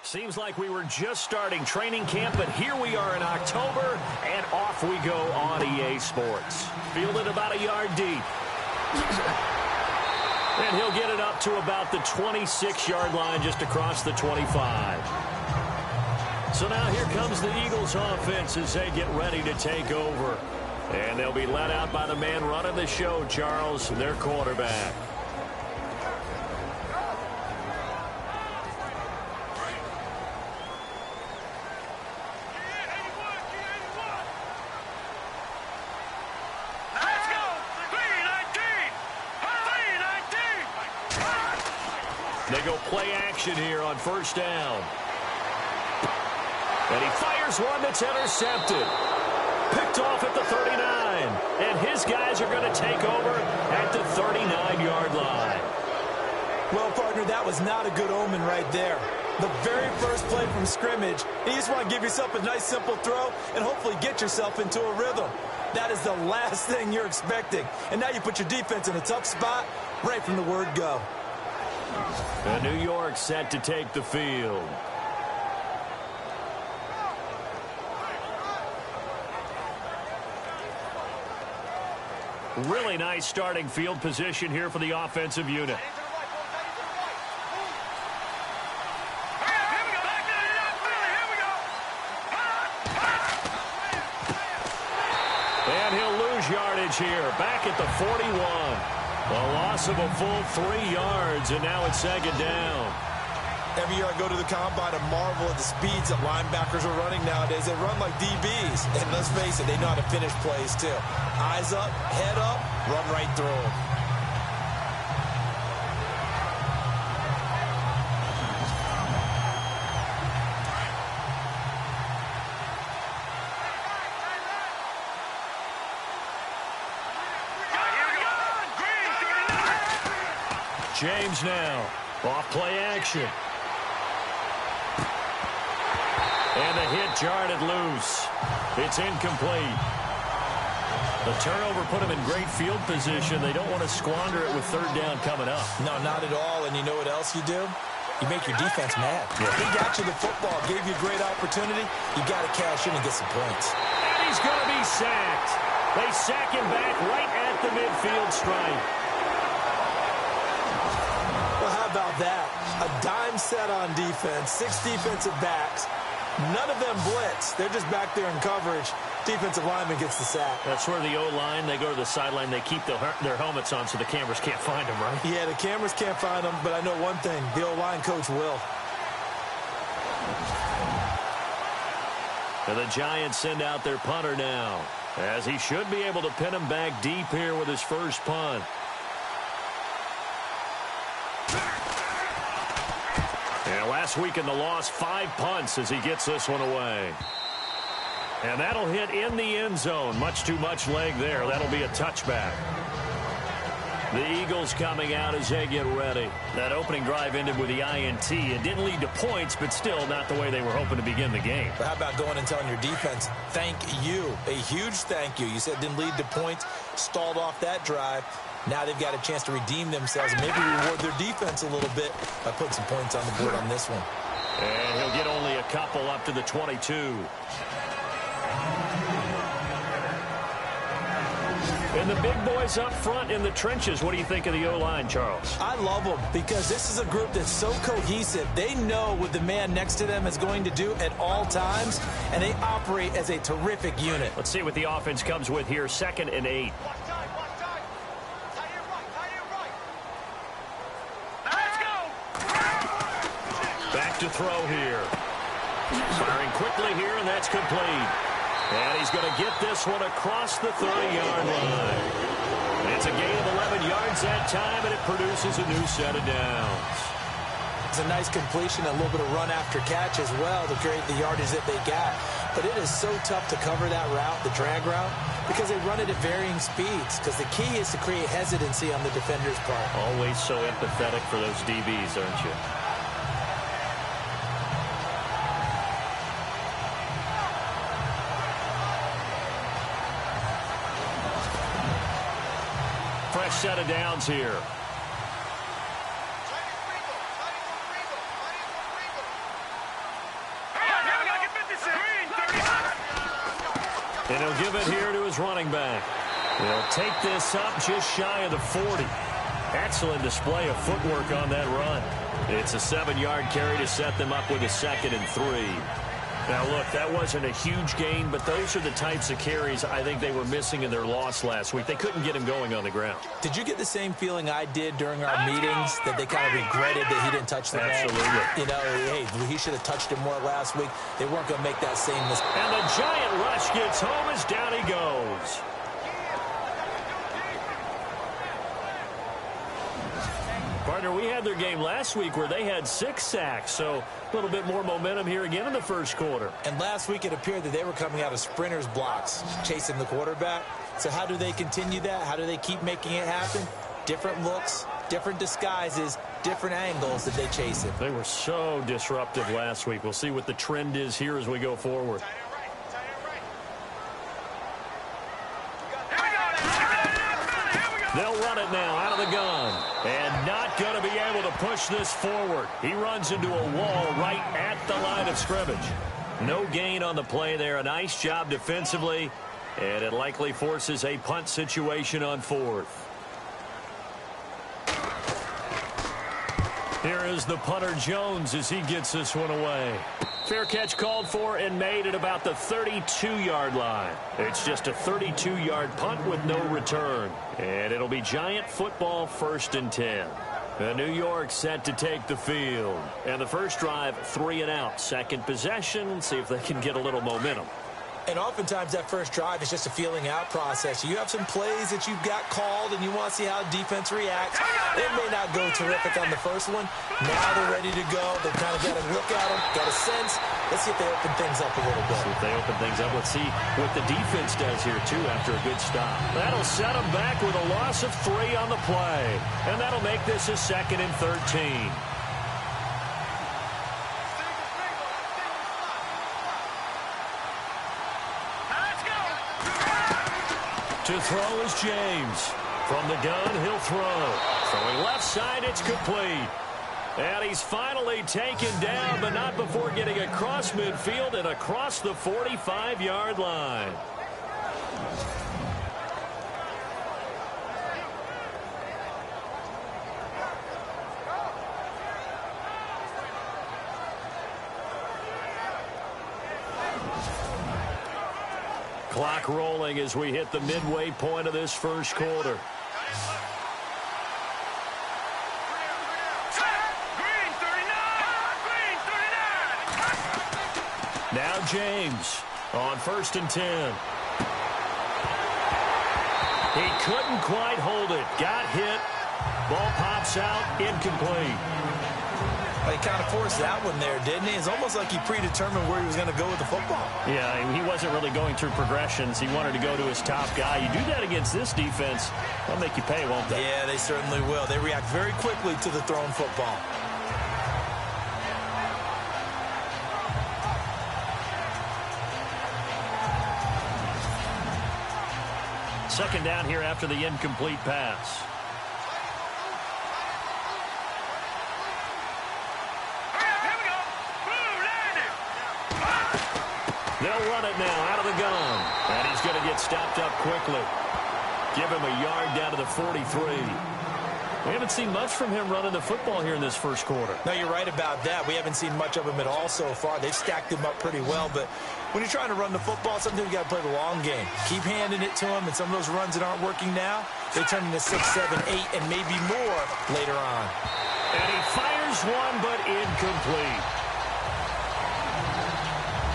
Seems like we were just starting training camp, but here we are in October, and off we go on EA Sports. Fielded about a yard deep. And he'll get it up to about the 26-yard line just across the 25. So now here comes the Eagles offense as they get ready to take over. And they'll be led out by the man running the show, Charles, their quarterback. They go play action here on first down. And he fires one that's intercepted. Picked off at the 39. And his guys are going to take over at the 39-yard line. Well, partner, that was not a good omen right there. The very first play from scrimmage, you just want to give yourself a nice, simple throw and hopefully get yourself into a rhythm. That is the last thing you're expecting. And now you put your defense in a tough spot right from the word go. And New York set to take the field. Really nice starting field position here for the offensive unit. And he'll lose yardage here, back at the 41. A loss of a full 3 yards, and now it's second down. Every year I go to the combine and marvel at the speeds that linebackers are running nowadays. They run like DBs. And let's face it, they know how to finish plays too. Eyes up, head up, run right through them. James now, off play action. And the hit jarred it loose. It's incomplete. The turnover put him in great field position. They don't want to squander it with third down coming up. No, not at all. And you know what else you do? You make your defense mad. Yeah. He got you the football, gave you a great opportunity. You got to cash in and get some points. And he's going to be sacked. They sack him back right at the midfield stripe. Well, how about that? A dime set on defense, 6 defensive backs. None of them blitz. They're just back there in coverage. Defensive lineman gets the sack. That's where the O-line, they go to the sideline, they keep their helmets on so the cameras can't find them, right? Yeah, the cameras can't find them, but I know one thing. The O-line coach will. And the Giants send out their punter now, as he should be able to pin him back deep here with his first punt. And last week in the loss, 5 punts as he gets this one away. And that'll hit in the end zone. Much too much leg there. That'll be a touchback. The Eagles coming out as they get ready. That opening drive ended with the INT. It didn't lead to points, but still not the way they were hoping to begin the game. But how about going and telling your defense, thank you. A huge thank you. You said it didn't lead to points, stalled off that drive. Now they've got a chance to redeem themselves and maybe reward their defense a little bit by putting some points on the board on this one. And he'll get only a couple up to the 22. And the big boys up front in the trenches. What do you think of the O-line, Charles? I love them because this is a group that's so cohesive. They know what the man next to them is going to do at all times, and they operate as a terrific unit. Let's see what the offense comes with here. 2nd and 8. Back to throw here. Firing quickly here, and that's complete. And he's going to get this one across the 30-yard line. It's a gain of 11 yards that time, and it produces a new set of downs. It's a nice completion, a little bit of run after catch as well to create the yardage that they got. But it is so tough to cover that route, the drag route, because they run it at varying speeds. Because the key is to create hesitancy on the defender's part. Always so empathetic for those DBs, aren't you? Fresh set of downs here. And he'll give it here to his running back. He'll take this up just shy of the 40. Excellent display of footwork on that run. It's a 7-yard carry to set them up with a 2nd and 3. Now, look, that wasn't a huge gain, but those are the types of carries I think they were missing in their loss last week. They couldn't get him going on the ground. Did you get the same feeling I did during our meetings, that they kind of regretted that he didn't touch the ball? Absolutely. You know, hey, he should have touched it more last week. They weren't going to make that same mistake. And the giant rush gets home as down he goes. Partner, we had their game last week where they had 6 sacks, so a little bit more momentum here again in the first quarter. And last week it appeared that they were coming out of sprinters blocks, chasing the quarterback. So how do they continue that? How do they keep making it happen? Different looks, different disguises, different angles that they chase it. They were so disruptive last week. We'll see what the trend is here as we go forward. They'll run it now out of the gun. And not going to be able to push this forward. He runs into a wall right at the line of scrimmage. No gain on the play there. A nice job defensively. And it likely forces a punt situation on 4th. Here is the punter Jones as he gets this one away. Fair catch called for and made at about the 32-yard line. It's just a 32-yard punt with no return. And it'll be Giant football 1st and 10. New York set to take the field. And the first drive, 3 and out. Second possession, see if they can get a little momentum. And oftentimes that first drive is just a feeling out process. You have some plays that you've got called and you want to see how defense reacts. It may not go terrific on the first one. Now they're ready to go. They've kind of got a look at them, got a sense. Let's see if they open things up a little bit. See if they open things up. Let's see what the defense does here, too, after a good stop. That'll set them back with a loss of 3 on the play. And that'll make this a 2nd and 13. To throw is James. From the gun, he'll throw. Throwing left side, it's complete. And he's finally taken down, but not before getting across midfield and across the 45-yard line. Clock rolling as we hit the midway point of this first quarter. Now James on 1st and 10. He couldn't quite hold it. Got hit. Ball pops out. Incomplete. He kind of forced that one there, didn't he? It's almost like he predetermined where he was going to go with the football. Yeah, he wasn't really going through progressions. He wanted to go to his top guy. You do that against this defense, they'll make you pay, won't they? Yeah, they certainly will. They react very quickly to the thrown football. Second down here after the incomplete pass. They'll run it now out of the gun. And he's going to get stopped up quickly. Give him a yard down to the 43. We haven't seen much from him running the football here in this first quarter. No, you're right about that. We haven't seen much of him at all so far. They've stacked him up pretty well, but when you're trying to run the football, sometimes you got to play the long game. Keep handing it to him, and some of those runs that aren't working now, they turn into 6, 7, 8, and maybe more later on. And he fires one, but incomplete.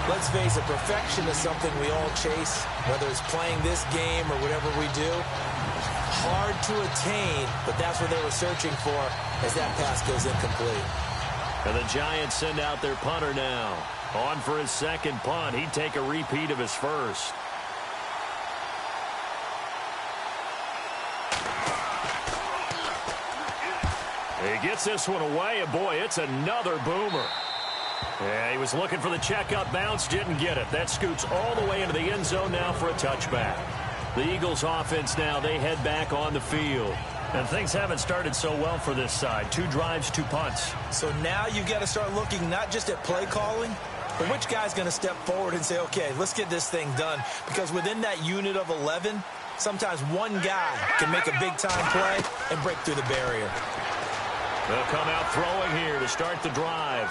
Let's face it, perfection is something we all chase, whether it's playing this game or whatever we do. Hard to attain, but that's what they were searching for as that pass goes incomplete. And the Giants send out their punter now. On for his second punt. He'd take a repeat of his first. He gets this one away, and boy, it's another boomer. Yeah, he was looking for the checkup bounce, didn't get it. That scoots all the way into the end zone now for a touchback. The Eagles offense now, they head back on the field. And things haven't started so well for this side. 2 drives, 2 punts. So now you've got to start looking not just at play calling, But which guy's going to step forward and say, okay, let's get this thing done? Because within that unit of 11, sometimes one guy can make a big-time play and break through the barrier. They'll come out throwing here to start the drive.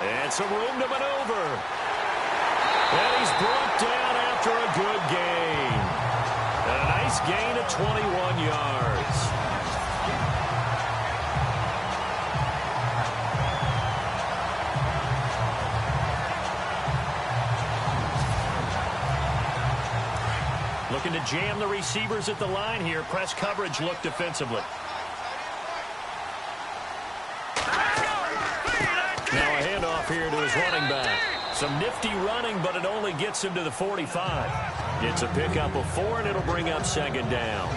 And some room to maneuver. And he's brought down after a good gain. And a nice gain of 21 yards. Looking to jam the receivers at the line here. Press coverage look defensively. Now a handoff here to his running back. Some nifty running, but it only gets him to the 45. It's a pickup of 4, and it'll bring up second down.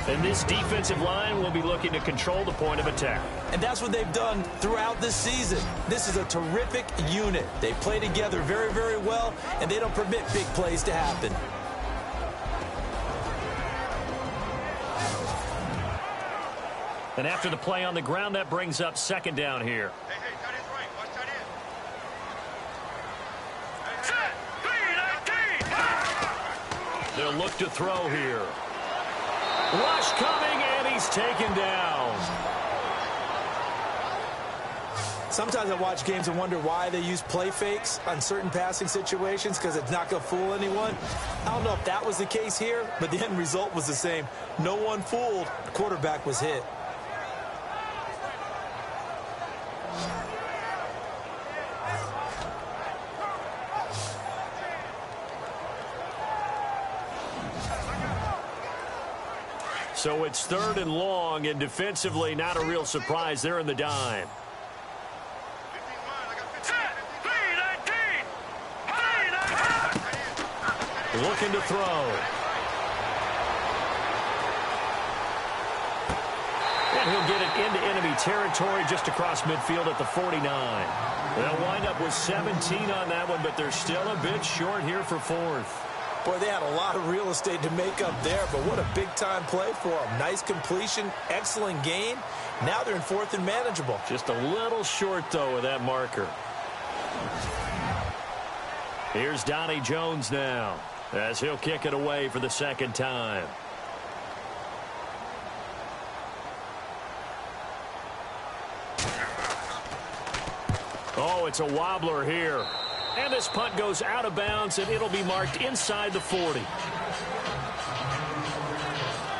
And this defensive line will be looking to control the point of attack. And that's what they've done throughout this season. This is a terrific unit. They play together very, very well, and they don't permit big plays to happen. And after the play on the ground, that brings up second down here. They'll look to throw here. Rush coming, and he's taken down. Sometimes I watch games and wonder why they use play fakes on certain passing situations, because it's not going to fool anyone. I don't know if that was the case here, but the end result was the same. No one fooled. The quarterback was hit. So it's third and long, and defensively not a real surprise. They're in the dime. Looking to throw. And he'll get it into enemy territory just across midfield at the 49. They'll wind up with 17 on that one, but they're still a bit short here for fourth. Boy, they had a lot of real estate to make up there, but what a big-time play for them. Nice completion, excellent gain. Now they're in fourth and manageable. Just a little short, though, with that marker. Here's Donnie Jones now, as he'll kick it away for the second time. Oh, it's a wobbler here. And this punt goes out of bounds, and it'll be marked inside the 40.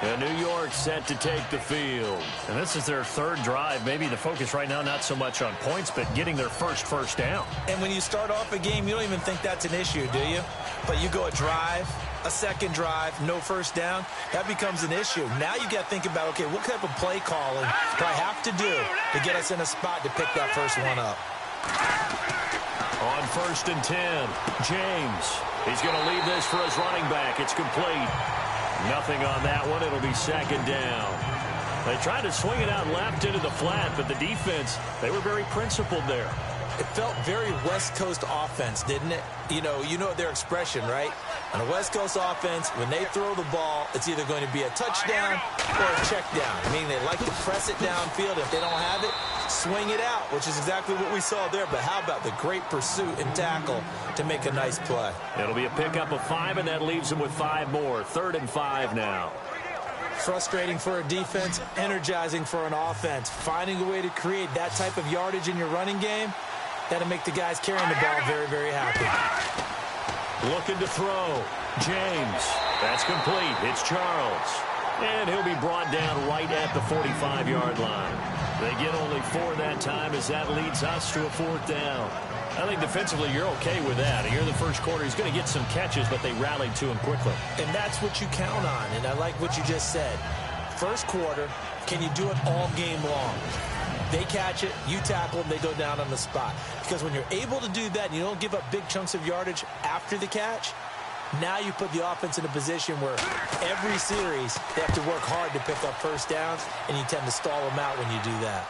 And New York set to take the field. And this is their third drive. Maybe the focus right now not so much on points, but getting their first down. And when you start off a game, you don't even think that's an issue, do you? But you go a drive, a second drive, no first down, that becomes an issue. Now you got to think about, okay, what type of play calling do I have to do to get us in a spot to pick that first one up? On 1st and 10, James. He's going to leave this for his running back. It's complete. Nothing on that one. It'll be second down. They tried to swing it out left into the flat, but the defense, they were very principled there. It felt very West Coast offense, didn't it? You know their expression, right? On a West Coast offense, when they throw the ball, it's either going to be a touchdown or a check down. Meaning they like to press it downfield. If they don't have it, swing it out, which is exactly what we saw there. But how about the great pursuit and tackle to make a nice play? It'll be a pickup of 5, and that leaves them with 5 more. 3rd and 5 now. Frustrating for a defense, energizing for an offense. Finding a way to create that type of yardage in your running game, that'll make the guys carrying the ball very, very happy. Looking to throw. James. That's complete. It's Charles. And he'll be brought down right at the 45-yard line. They get only 4 that time, as that leads us to a 4th down. I think defensively you're okay with that. Here in the first quarter, he's going to get some catches, but they rallied to him quickly. And that's what you count on, and I like what you just said. First quarter, can you do it all game long? They catch it, you tackle them, they go down on the spot. Because when you're able to do that and you don't give up big chunks of yardage after the catch, now you put the offense in a position where every series they have to work hard to pick up first downs, and you tend to stall them out when you do that.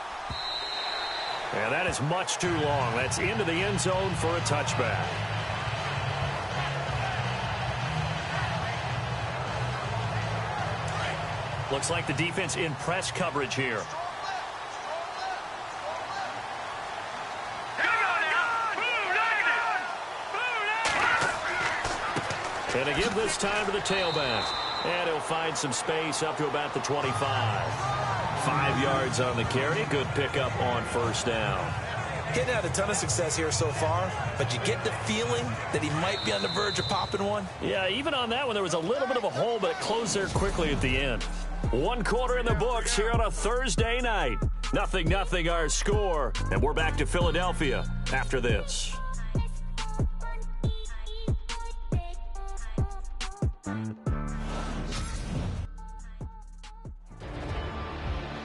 And that is much too long. That's into the end zone for a touchback. Looks like the defense in press coverage here. And to give this time to the tailback. And he'll find some space up to about the 25. 5 yards on the carry. Good pickup on first down. Getting had a ton of success here so far, but you get the feeling that he might be on the verge of popping one. Yeah, even on that one, there was a little bit of a hole, but it closed there quickly at the end. 1 quarter in the books here on a Thursday night. 0-0 our score, and we're back to Philadelphia after this.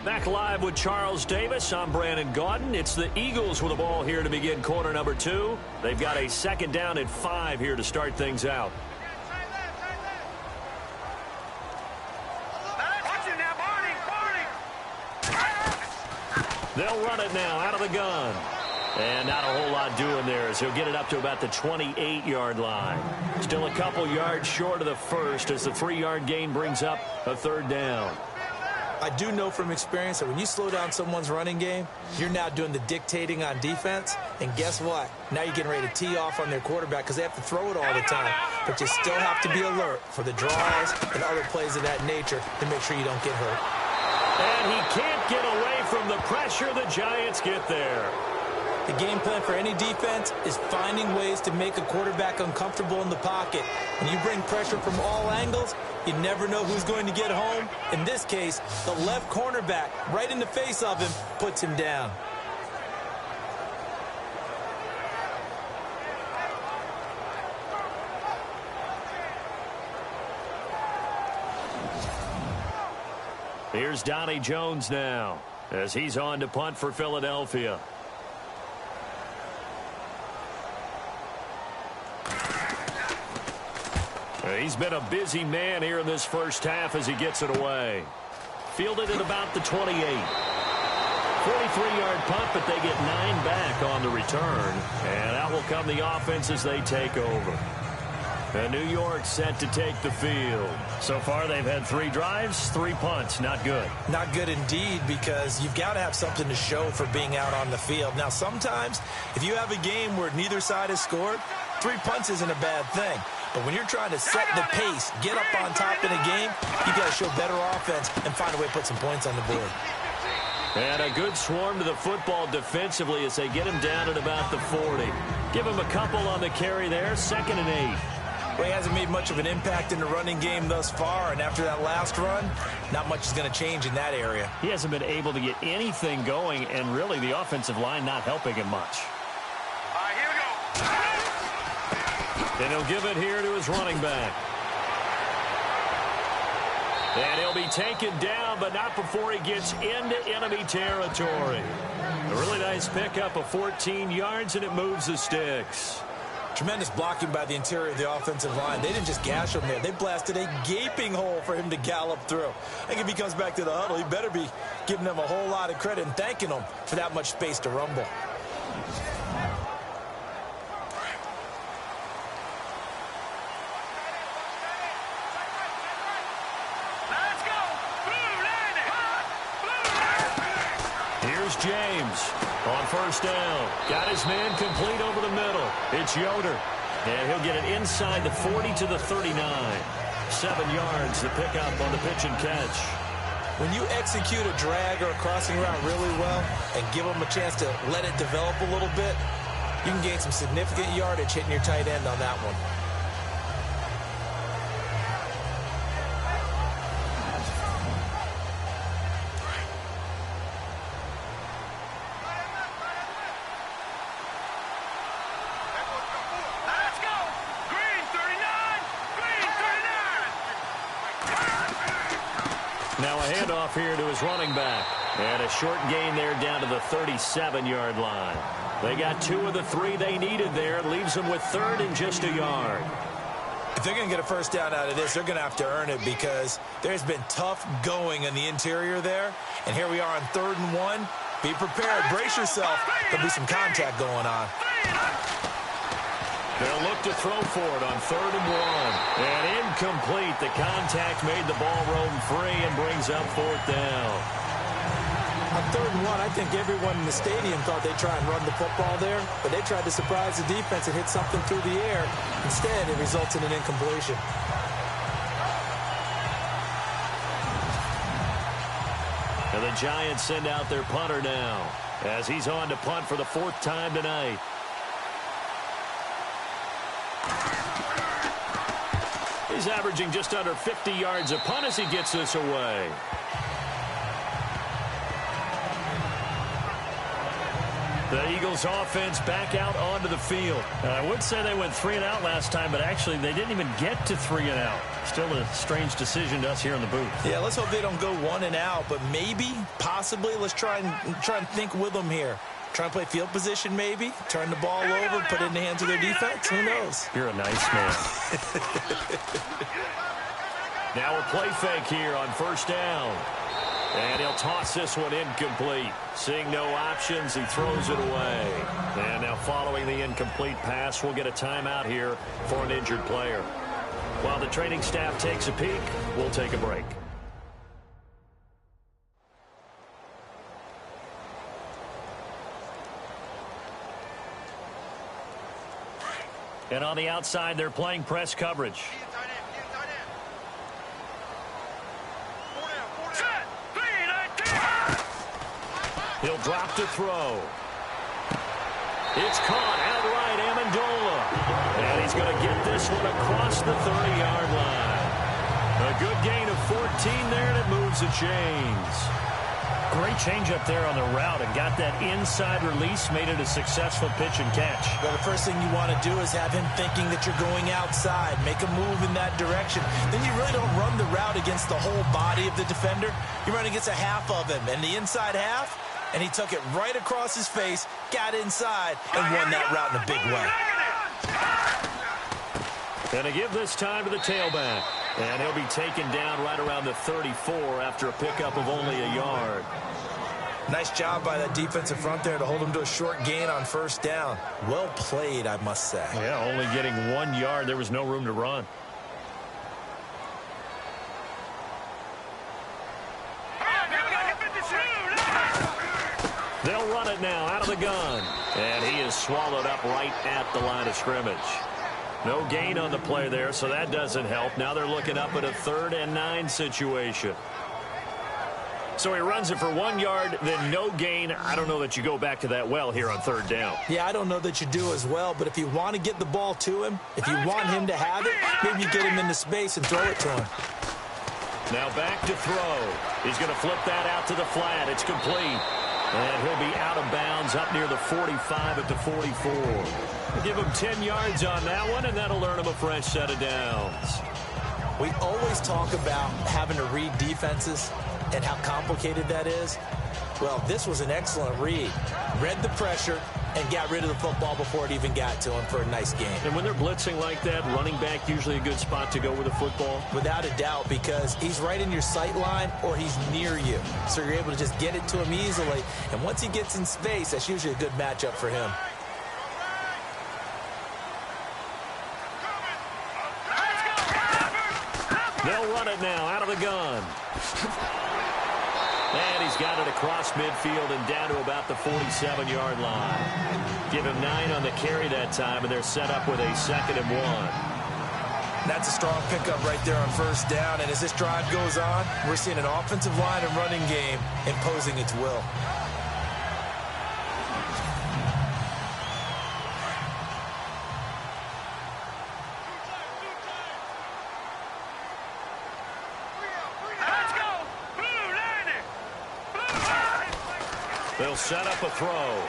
Back live with Charles Davis. I'm Brandon Gaudin. It's the Eagles with the ball here to begin quarter number 2. They've got a 2nd down and 5 here to start things out. They'll run it now out of the gun. And not a whole lot doing there as he'll get it up to about the 28-yard line. Still a couple yards short of the first as the 3-yard gain brings up a 3rd down. I do know from experience that when you slow down someone's running game, you're now doing the dictating on defense. And guess what? Now you're getting ready to tee off on their quarterback because they have to throw it all the time. But you still have to be alert for the draws and other plays of that nature to make sure you don't get hurt. And he can't get away from the pressure. The Giants get there. The game plan for any defense is finding ways to make a quarterback uncomfortable in the pocket. When you bring pressure from all angles, you never know who's going to get home. In this case, the left cornerback, right in the face of him, puts him down. Here's Donnie Jones now as he's on to punt for Philadelphia. He's been a busy man here in this first half as he gets it away. Fielded at about the 28. 43-yard punt, but they get 9 back on the return. And out will come the offense as they take over. And New York set to take the field. So far, they've had 3 drives, 3 punts. Not good. Not good indeed, because you've got to have something to show for being out on the field. Now, sometimes, if you have a game where neither side has scored, 3 punts isn't a bad thing. But when you're trying to set the pace, get up on top in a game, you've got to show better offense and find a way to put some points on the board. And a good swarm to the football defensively as they get him down at about the 40. Give him a couple on the carry there, 2nd and 8. Well, he hasn't made much of an impact in the running game thus far, and after that last run, not much is going to change in that area. He hasn't been able to get anything going, and really the offensive line not helping him much. All right, here we go. And he'll give it here to his running back. And he'll be taken down, but not before he gets into enemy territory. A really nice pickup of 14 yards, and it moves the sticks. Tremendous blocking by the interior of the offensive line. They didn't just gash him there. They blasted a gaping hole for him to gallop through. I think if he comes back to the huddle, he better be giving them a whole lot of credit and thanking them for that much space to rumble. Here's James on first down. Got his man complete over the middle. It's Yoder. And he'll get it inside the 40 to the 39. 7 yards, the pickup on the pitch and catch. When you execute a drag or a crossing route really well and give them a chance to let it develop a little bit, you can gain some significant yardage hitting your tight end on that one. Now a handoff here to his running back. And a short gain there down to the 37-yard line. They got 2 of the 3 they needed there. Leaves them with 3rd and just a yard. If they're going to get a first down out of this, they're going to have to earn it because there's been tough going in the interior there. And here we are on 3rd and 1. Be prepared. Brace yourself. There'll be some contact going on. They'll look to throw for it on 3rd and 1. And incomplete. The contact made the ball roam free and brings up 4th down. On 3rd and 1, I think everyone in the stadium thought they'd try and run the football there, but they tried to surprise the defense and hit something through the air. Instead, it results in an incompletion. And the Giants send out their punter now, as he's on to punt for the 4th time tonight. He's averaging just under 50 yards a punt as he gets this away. The Eagles offense back out onto the field. I would say they went 3 and out last time, but actually they didn't even get to 3 and out. Still a strange decision to us here in the booth. Yeah, let's hope they don't go 1 and out, but maybe, possibly, let's try and think with them here. Try and play field position maybe, turn the ball over, put it in the hands of their defense. Who knows? You're a nice man. Now a play fake here on 1st down. And he'll toss this one incomplete. Seeing no options, he throws it away. And now following the incomplete pass, we'll get a timeout here for an injured player. While the training staff takes a peek, we'll take a break. And on the outside, they're playing press coverage. He'll drop to throw. It's caught outright, Amendola. And he's going to get this one across the 30-yard line. A good gain of 14 there, and it moves the chains. Great change up there on the route and got that inside release, made it a successful pitch and catch. Well, the first thing you want to do is have him thinking that you're going outside, make a move in that direction. Then you really don't run the route against the whole body of the defender. You run against a half of him, and the inside half, and he took it right across his face, got inside, and won that route in a big way. And to give this time to the tailback. And he'll be taken down right around the 34 after a pickup of only a yard. Nice job by that defensive front there to hold him to a short gain on 1st down. Well played, I must say. Yeah, only getting 1 yard. There was no room to run. They'll run it now out of the gun. And he is swallowed up right at the line of scrimmage. No gain on the play there, so that doesn't help. Now they're looking up at a 3rd and 9 situation. So he runs it for 1 yard, then no gain. I don't know that you go back to that well here on 3rd down. Yeah, I don't know that you do as well, but if you want to get the ball to him, if you want him to have it, maybe you get him into space and throw it to him. Now back to throw. He's going to flip that out to the flat. It's complete. And he'll be out of bounds up near the 45 at the 44. Give him 10 yards on that one, and that'll earn him a fresh set of downs. We always talk about having to read defenses and how complicated that is. Well, this was an excellent read. Read the pressure and got rid of the football before it even got to him for a nice game. And when they're blitzing like that, running back usually a good spot to go with the football? Without a doubt, because he's right in your sight line or he's near you. So you're able to just get it to him easily. And once he gets in space, that's usually a good matchup for him. They'll run it now out of the gun. And he's got it across midfield and down to about the 47-yard line. Give him 9 on the carry that time, and they're set up with a 2nd and 1. That's a strong pickup right there on 1st down. And as this drive goes on, we're seeing an offensive line and running game imposing its will. They'll set up a throw.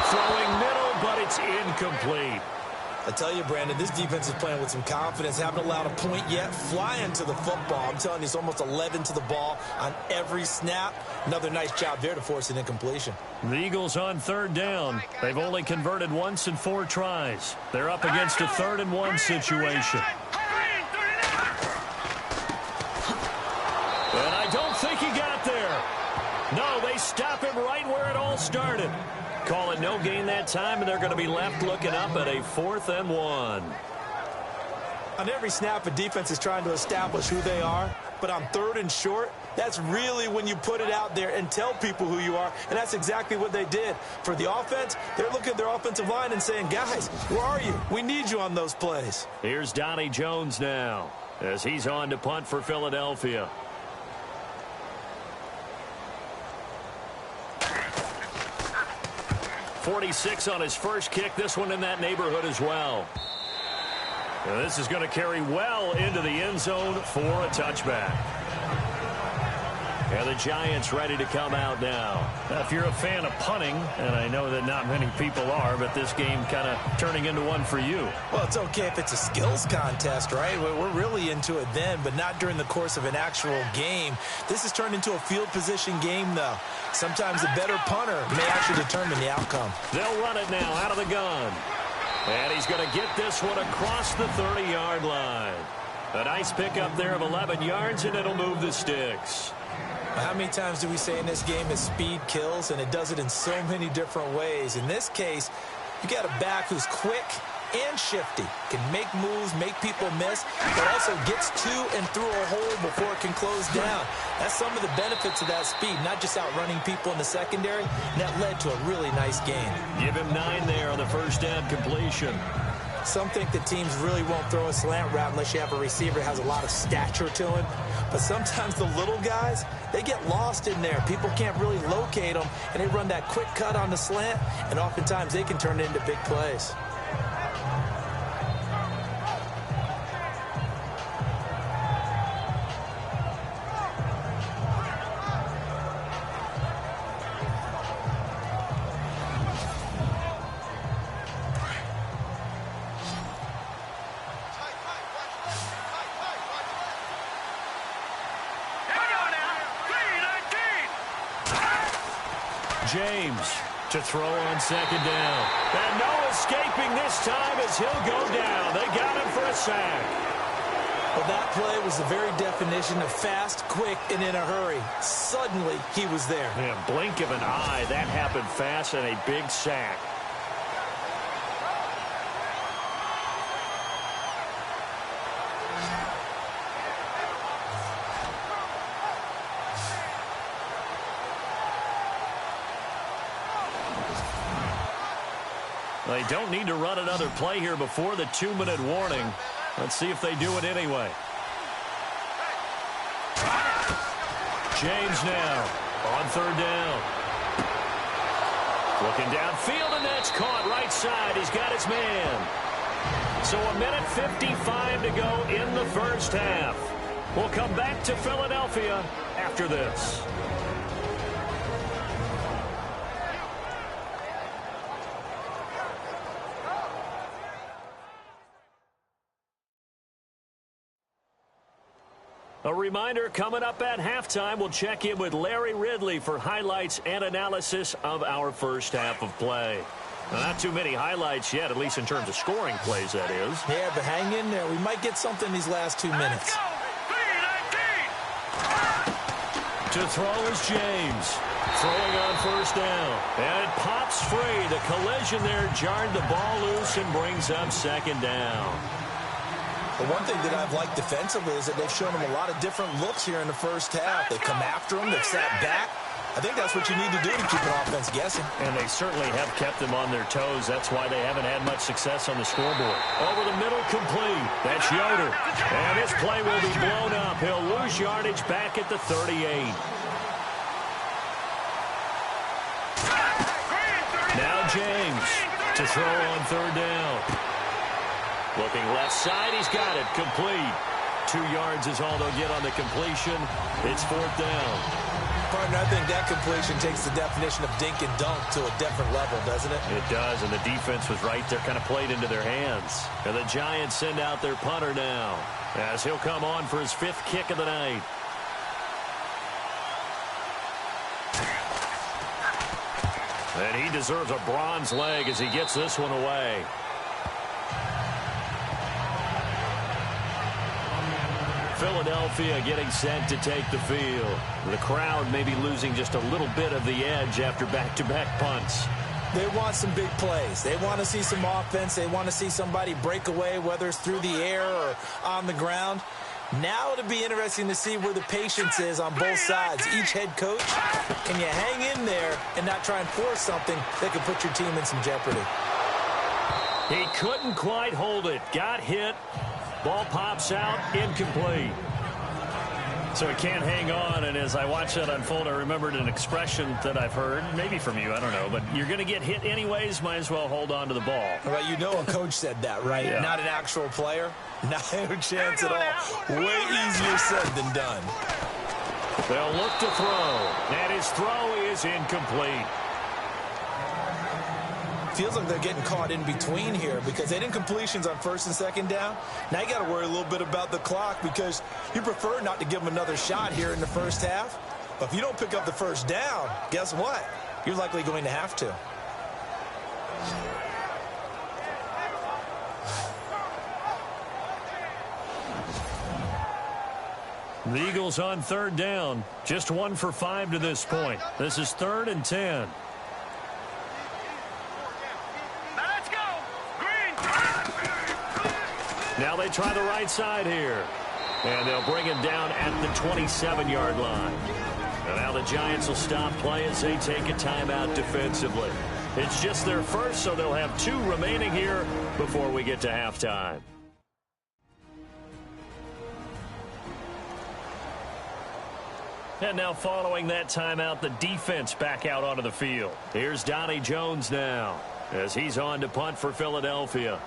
Throwing middle, but it's incomplete. I tell you, Brandon, this defense is playing with some confidence. Haven't allowed a point yet. Flying to the football. I'm telling you, it's almost 11 to the ball on every snap. Another nice job there to force an incompletion. The Eagles on 3rd down. They've only converted once in 4 tries. They're up against a 3rd and 1 situation. And I don't think he got there. No, they stop him right where it all started. Call it no gain that time, and they're going to be left looking up at a 4th and 1. On every snap, a defense is trying to establish who they are, but on 3rd and short, That's really when you put it out there and tell people who you are, and that's exactly what they did. For the offense, they're looking at their offensive line and saying, guys, where are you? We need you on those plays. Here's Donnie Jones now as he's on to punt for Philadelphia. .46 on his first kick. This one in that neighborhood as well. And this is going to carry well into the end zone for a touchback. And the Giants ready to come out now. If you're a fan of punting, and I know that not many people are, but this game kind of turning into one for you. Well, it's okay if it's a skills contest, right? We're really into it then, but not during the course of an actual game. This has turned into a field position game, though. Sometimes the better punter may actually determine the outcome. They'll run it now out of the gun. And he's going to get this one across the 30-yard line. A nice pickup there of 11 yards, and it'll move the sticks. How many times do we say in this game that speed kills, and it does it in so many different ways? In this case, you got a back who's quick and shifty, can make moves, make people miss, but also gets to and through a hole before it can close down. That's some of the benefits of that speed, not just outrunning people in the secondary, and that led to a really nice game. Give him 9 there on the first down completion. Some think that teams really won't throw a slant route unless you have a receiver that has a lot of stature to him. But sometimes the little guys, they get lost in there. People can't really locate them, and they run that quick cut on the slant, and oftentimes they can turn it into big plays. James to throw on second down. And no escaping this time as he'll go down. They got him for a sack. Well, that play was the very definition of fast, quick, and in a hurry. Suddenly, he was there. Man, blink of an eye. That happened fast and a big sack. They don't need to run another play here before the 2-minute warning. Let's see if they do it anyway. James now on third down. Looking downfield, and that's caught right side. He's got his man. So 1:55 to go in the first half. We'll come back to Philadelphia after this. A reminder, coming up at halftime, we'll check in with Larry Ridley for highlights and analysis of our first half of play. Now, not too many highlights yet, at least in terms of scoring plays, that is. Yeah, but hang in there. We might get something these last 2 minutes. To throw is James. Throwing on first down. And it pops free. The collision there jarred the ball loose and brings up second down. The one thing that I've liked defensively is that they've shown them a lot of different looks here in the first half. They've come after them. They've sat back. I think that's what you need to do to keep an offense guessing. And they certainly have kept them on their toes. That's why they haven't had much success on the scoreboard. Over the middle, complete. That's Yoder. And this play will be blown up. He'll lose yardage back at the 38. Now James to throw on third down. Looking left side, he's got it. Complete. 2 yards is all they'll get on the completion. It's fourth down. Partner, I think that completion takes the definition of dink and dunk to a different level, doesn't it? It does, and the defense was right there, kind of played into their hands. And the Giants send out their punter now, as he'll come on for his 5th kick of the night. And he deserves a bronze leg as he gets this one away. Philadelphia getting set to take the field. The crowd may be losing just a little bit of the edge after back-to-back punts. They want some big plays. They want to see some offense. They want to see somebody break away, whether it's through the air or on the ground. Now it'll be interesting to see where the patience is on both sides. Each head coach, can you hang in there and not try and force something that could put your team in some jeopardy? He couldn't quite hold it. Got hit. Ball pops out. Incomplete. So he can't hang on, and as I watched that unfold, I remembered an expression that I've heard, maybe from you, I don't know, but you're going to get hit anyways, might as well hold on to the ball. Well, you know a coach said that, right? Yeah. Not an actual player. No chance at all. Way easier said than done. They'll look to throw, and his throw is incomplete. Feels like they're getting caught in between here because they didn't completions on first and second down. Now you got to worry a little bit about the clock because you prefer not to give them another shot here in the first half. But if you don't pick up the first down, guess what? You're likely going to have to. The Eagles on third down. Just 1 for 5 to this point. This is 3rd and 10. Now they try the right side here. And they'll bring him down at the 27-yard line. And now the Giants will stop play as they take a timeout defensively. It's just their first, so they'll have 2 remaining here before we get to halftime. And now following that timeout, the defense back out onto the field. Here's Donnie Jones now as he's on to punt for Philadelphia.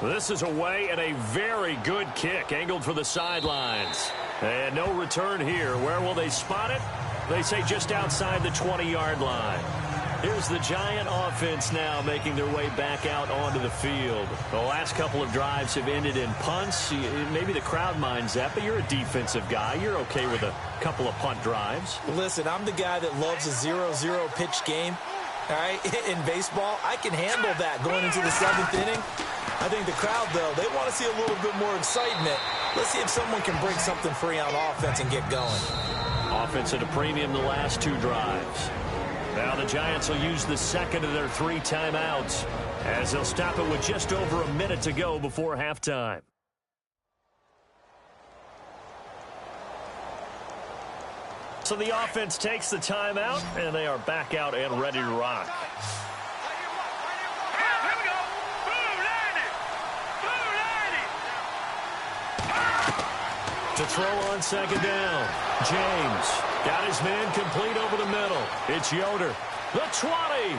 This is away and a very good kick angled for the sidelines. And no return here. Where will they spot it? They say just outside the 20-yard line. Here's the Giant offense now making their way back out onto the field. The last couple of drives have ended in punts. Maybe the crowd minds that, but you're a defensive guy. You're okay with a couple of punt drives. Listen, I'm the guy that loves a 0-0 pitch game. All right, in baseball, I can handle that going into the 7th inning. I think the crowd, though, they want to see a little bit more excitement. Let's see if someone can break something free on offense and get going. Offense at a premium the last 2 drives. Now the Giants will use the second of their 3 timeouts as they'll stop it with just over a minute to go before halftime. So the offense takes the timeout, and they are back out and ready to rock. To throw on second down. James got his man complete over the middle. It's Yoder. The 20.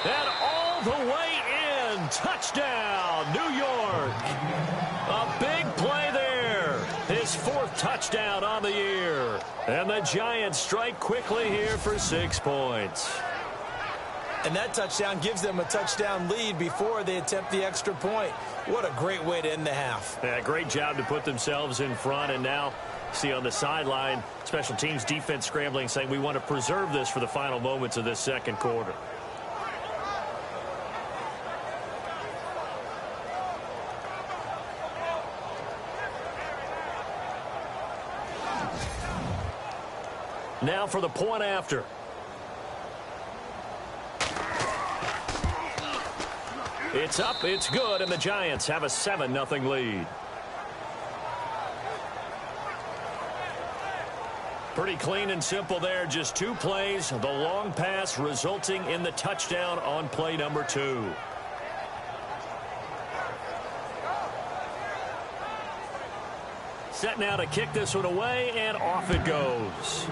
And all the way in. Touchdown, New York. A big play there. His 4th touchdown on the year. And the Giants strike quickly here for 6 points. And that touchdown gives them a touchdown lead before they attempt the extra point. What a great way to end the half. Yeah, great job to put themselves in front. And now, see on the sideline, special teams defense scrambling, saying we want to preserve this for the final moments of this second quarter. Now for the point after. It's up, it's good, and the Giants have a 7-0 lead. Pretty clean and simple there, just 2 plays. The long pass resulting in the touchdown on play number 2. Set now to kick this one away, and off it goes.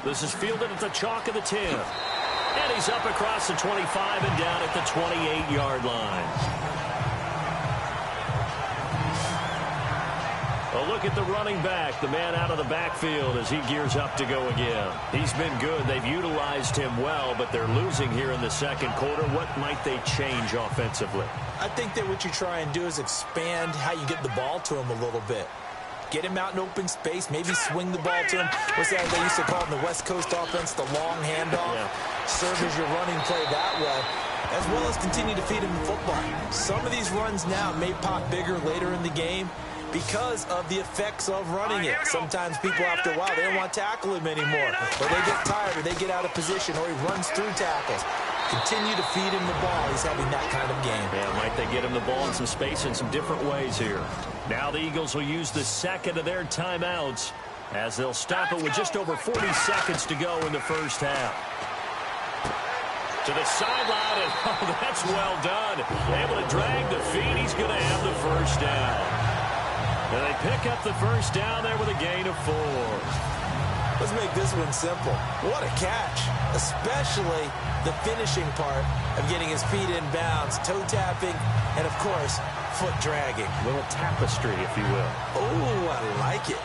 This is fielded at the chalk of the 10. And he's up across the 25 and down at the 28-yard line. A look at the running back, the man out of the backfield as he gears up to go again. He's been good. They've utilized him well, but they're losing here in the second quarter. What might they change offensively? I think that what you try and do is expand how you get the ball to him a little bit. Get him out in open space, maybe swing the ball to him. What's that they used to call in the West Coast offense, the long handoff? Yeah. Serve as your running play that way, as well as continue to feed him the football. Some of these runs now may pop bigger later in the game because of the effects of running it. Sometimes people, after a while, they don't want to tackle him anymore. Or they get tired, or they get out of position, or he runs through tackles. Continue to feed him the ball. He's having that kind of game. Yeah, might they get him the ball in some space in some different ways here. Now the Eagles will use the second of their timeouts as they'll stop it with just over 40 seconds to go in the first half. To the sideline, and oh, that's well done. Able to drag the feet. He's going to have the first down. And they pick up the first down there with a gain of 4. Let's make this one simple. What a catch, especially the finishing part of getting his feet in bounds, toe tapping, and, of course, foot dragging. A little tapestry, if you will. Oh, I like it.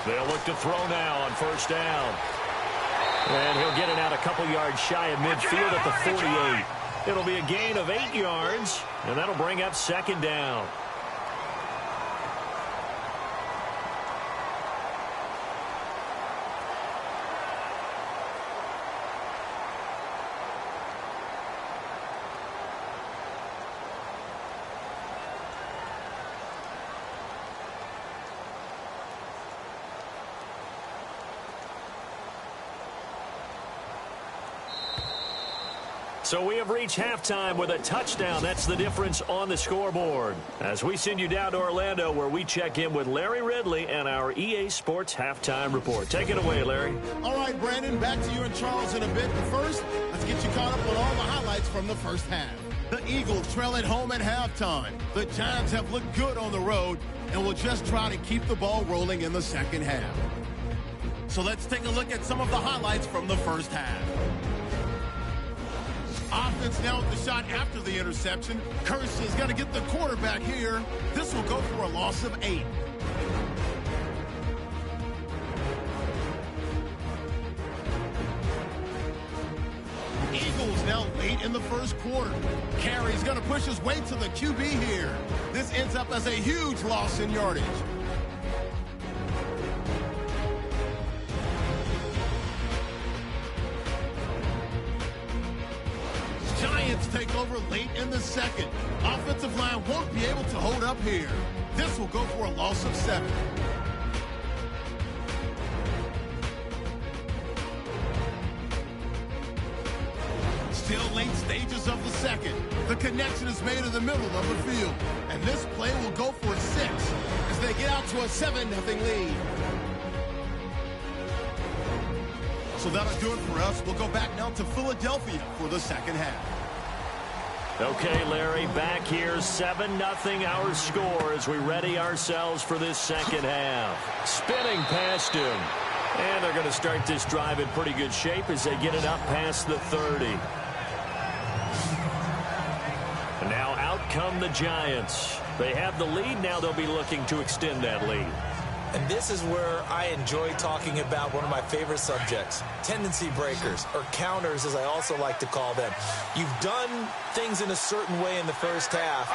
They'll look to throw now on first down. And he'll get it out a couple yards shy of midfield at the 48. It'll be a gain of 8 yards, and that'll bring up second down. So we have reached halftime with a touchdown. That's the difference on the scoreboard. As we send you down to Orlando, where we check in with Larry Ridley and our EA Sports Halftime Report. Take it away, Larry. All right, Brandon, back to you and Charles in a bit. But first, let's get you caught up on all the highlights from the first half. The Eagles trail at home at halftime. The Giants have looked good on the road and will just try to keep the ball rolling in the second half. So let's take a look at some of the highlights from the first half. Offense now with the shot after the interception. Kearse is going to get the quarterback here. This will go for a loss of 8. Eagles now late in the first quarter. Carey's going to push his way to the QB here. This ends up as a huge loss in yardage. Giants take over late in the second. Offensive line won't be able to hold up here. This will go for a loss of 7. Still late stages of the second. The connection is made in the middle of the field. And this play will go for 6 as they get out to a 7-0 lead. So that'll do it for us. We'll go back now to Philadelphia for the second half. Okay, Larry, back here, 7-0 our score as we ready ourselves for this second half. Spinning past him. And they're going to start this drive in pretty good shape as they get it up past the 30. And now out come the Giants. They have the lead. Now they'll be looking to extend that lead. And this is where I enjoy talking about one of my favorite subjects, tendency breakers, or counters as I also like to call them. You've done things in a certain way in the first half,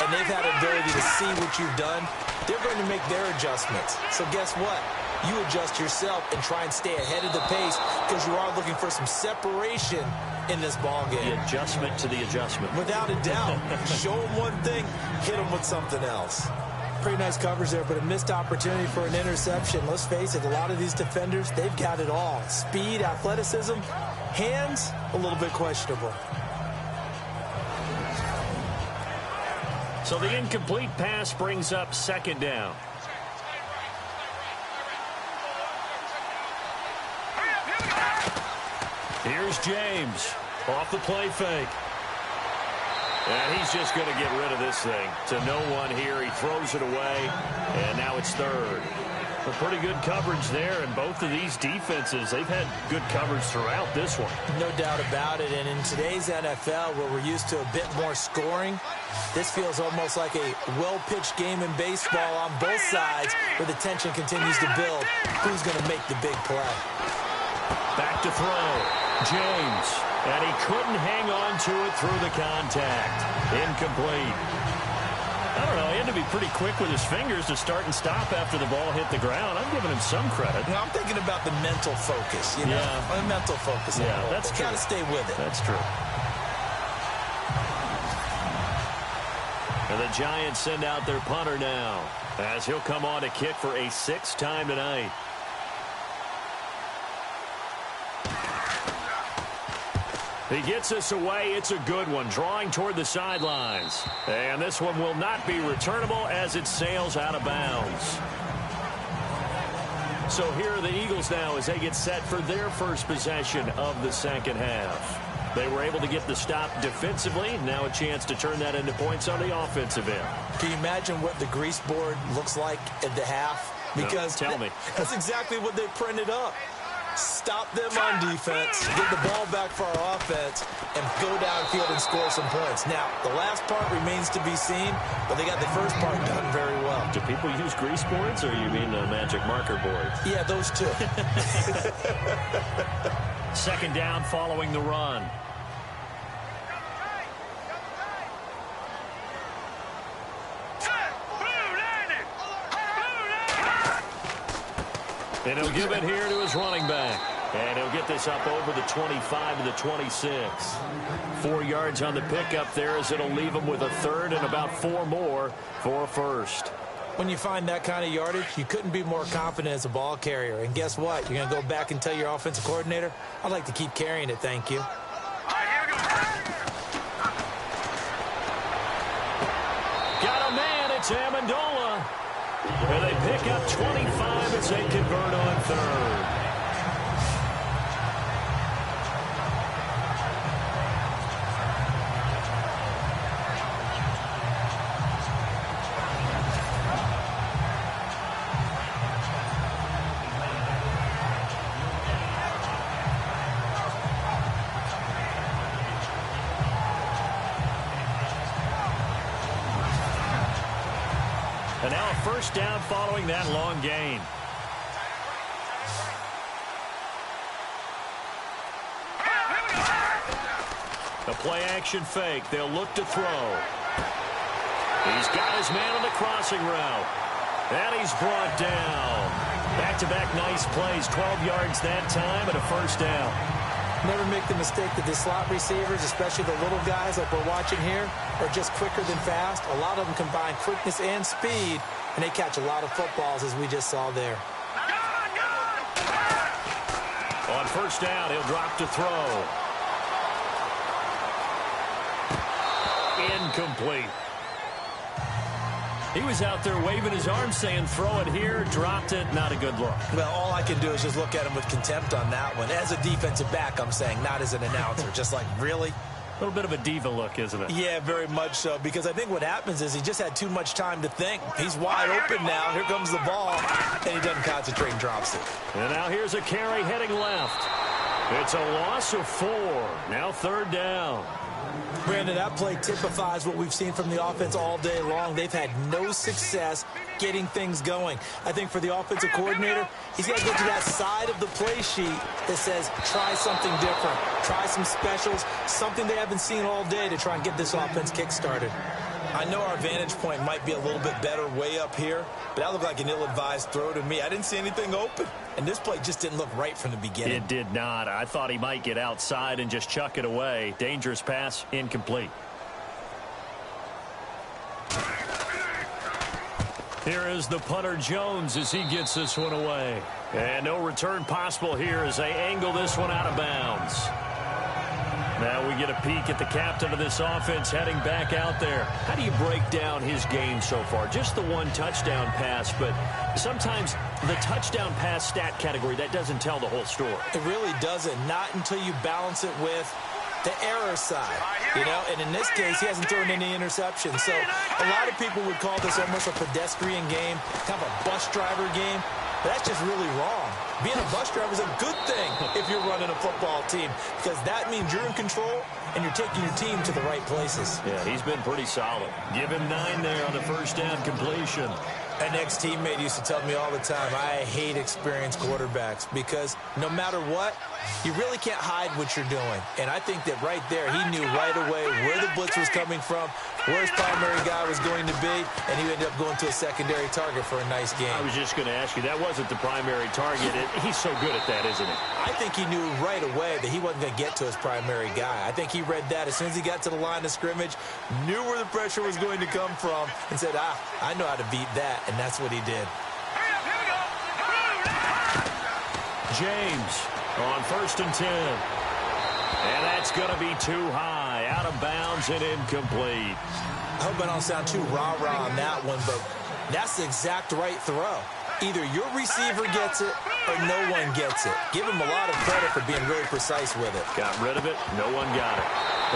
and they've had an ability to see what you've done. They're going to make their adjustments. So guess what? You adjust yourself and try and stay ahead of the pace because you are looking for some separation in this ball game. The adjustment to the adjustment. Without a doubt. Show them one thing, hit them with something else. Pretty nice coverage there, but a missed opportunity for an interception. Let's face it, a lot of these defenders, they've got it all. Speed, athleticism, hands, a little bit questionable. So the incomplete pass brings up second down. Here's James off the play fake. And he's just going to get rid of this thing to no one here. He throws it away, and now it's third. Well, pretty good coverage there, and both of these defenses, they've had good coverage throughout this one. No doubt about it, and in today's NFL, where we're used to a bit more scoring, this feels almost like a well-pitched game in baseball on both sides, where the tension continues to build. Who's going to make the big play? Back to throw. James. And he couldn't hang on to it through the contact. Incomplete. I don't know. He had to be pretty quick with his fingers to start and stop after the ball hit the ground. I'm giving him some credit. You know, I'm thinking about the mental focus. You know? Yeah. The mental focus. Yeah, that's true. Got to stay with it. That's true. And the Giants send out their punter now, as he'll come on to kick for a 6th time tonight. He gets this away. It's a good one, drawing toward the sidelines. And this one will not be returnable as it sails out of bounds. So here are the Eagles now as they get set for their first possession of the second half. They were able to get the stop defensively. Now a chance to turn that into points on the offensive end. Can you imagine what the grease board looks like at the half? Because no, tell me. That's exactly what they printed up. Stop them on defense, get the ball back for our offense, and go downfield and score some points. Now, the last part remains to be seen, but they got the first part done very well. Do people use grease boards, or you mean magic marker boards? Yeah, those two. Second down following the run. And he'll give it here to his running back. And he'll get this up over the 25 to the 26. 4 yards on the pickup there as it'll leave him with a third and about 4 more for a first. When you find that kind of yardage, you couldn't be more confident as a ball carrier. And guess what? You're going to go back and tell your offensive coordinator, I'd like to keep carrying it, thank you. Got a man, it's Amendola. And they pick up 25 as they convert on third. And now a first down following that long gain. A play-action fake. They'll look to throw. He's got his man on the crossing route. And he's brought down. Back-to-back nice plays. 12 yards that time and a first down. Never make the mistake that the slot receivers, especially the little guys like we're watching here, are just quicker than fast. A lot of them combine quickness and speed, and they catch a lot of footballs, as we just saw there. On first down, he'll drop to throw. Incomplete. He was out there waving his arms saying, throw it here, dropped it, not a good look. Well, all I can do is just look at him with contempt on that one. As a defensive back, I'm saying, not as an announcer. Just like, really? A little bit of a diva look, isn't it? Yeah, very much so, because I think what happens is he just had too much time to think. He's wide open now. Here comes the ball, and he doesn't concentrate and drops it. And now here's a carry heading left. It's a loss of 4. Now third down. Brandon, that play typifies what we've seen from the offense all day long. They've had no success getting things going. I think for the offensive coordinator, he's got to get to that side of the play sheet that says, try something different, try some specials, something they haven't seen all day to try and get this offense kick-started. I know our vantage point might be a little bit better way up here, but that looked like an ill-advised throw to me. I didn't see anything open, and this play just didn't look right from the beginning. It did not. I thought he might get outside and just chuck it away. Dangerous pass, incomplete. Here is the punter Jones as he gets this one away. And no return possible here as they angle this one out of bounds. Now we get a peek at the captain of this offense heading back out there. How do you break down his game so far? Just the one touchdown pass, but sometimes the touchdown pass stat category, that doesn't tell the whole story. It really doesn't. Not until you balance it with the error side, you know, and in this case, he hasn't thrown any interceptions. So a lot of people would call this almost a pedestrian game, kind of a bus driver game. But that's just really wrong. Being a bus driver is a good thing if you're running a football team, because that means you're in control and you're taking your team to the right places. Yeah, he's been pretty solid. Give him 9 there on the first down completion. An ex-teammate used to tell me all the time, I hate experienced quarterbacks because no matter what, you really can't hide what you're doing. And I think that right there, he knew right away where the blitz was coming from, where his primary guy was going to be, and he ended up going to a secondary target for a nice game. I was just going to ask you, that wasn't the primary target. He's so good at that, isn't he? I think he knew right away that he wasn't going to get to his primary guy. I think he read that as soon as he got to the line of scrimmage, knew where the pressure was going to come from, and said, I know how to beat that, and that's what he did. James on 1st and 10. And that's going to be too high, out of bounds and incomplete. I hope I don't sound too rah-rah on that one, but that's the exact right throw. Either your receiver gets it or no one gets it. Give him a lot of credit for being really precise with it. Got rid of it. No one got it.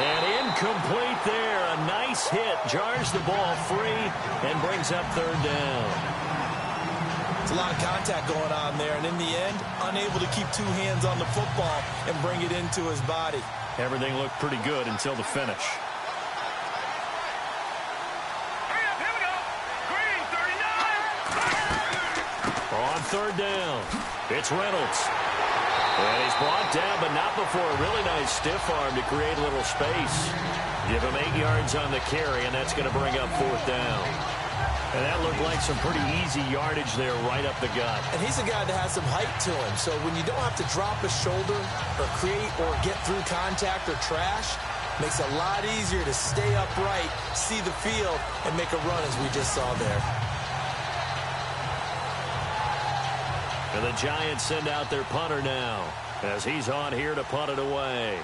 And incomplete there. A nice hit. Jars the ball free and brings up 3rd down. It's a lot of contact going on there, and in the end, unable to keep 2 hands on the football and bring it into his body. Everything looked pretty good until the finish. On 3rd down, it's Reynolds. And he's brought down, but not before a really nice stiff arm to create a little space. Give him 8 yards on the carry, and that's going to bring up 4th down. And that looked like some pretty easy yardage there right up the gut. And he's a guy that has some height to him. So when you don't have to drop a shoulder or create or get through contact or trash, makes it a lot easier to stay upright, see the field, and make a run as we just saw there. And the Giants send out their punter now as he's on here to punt it away.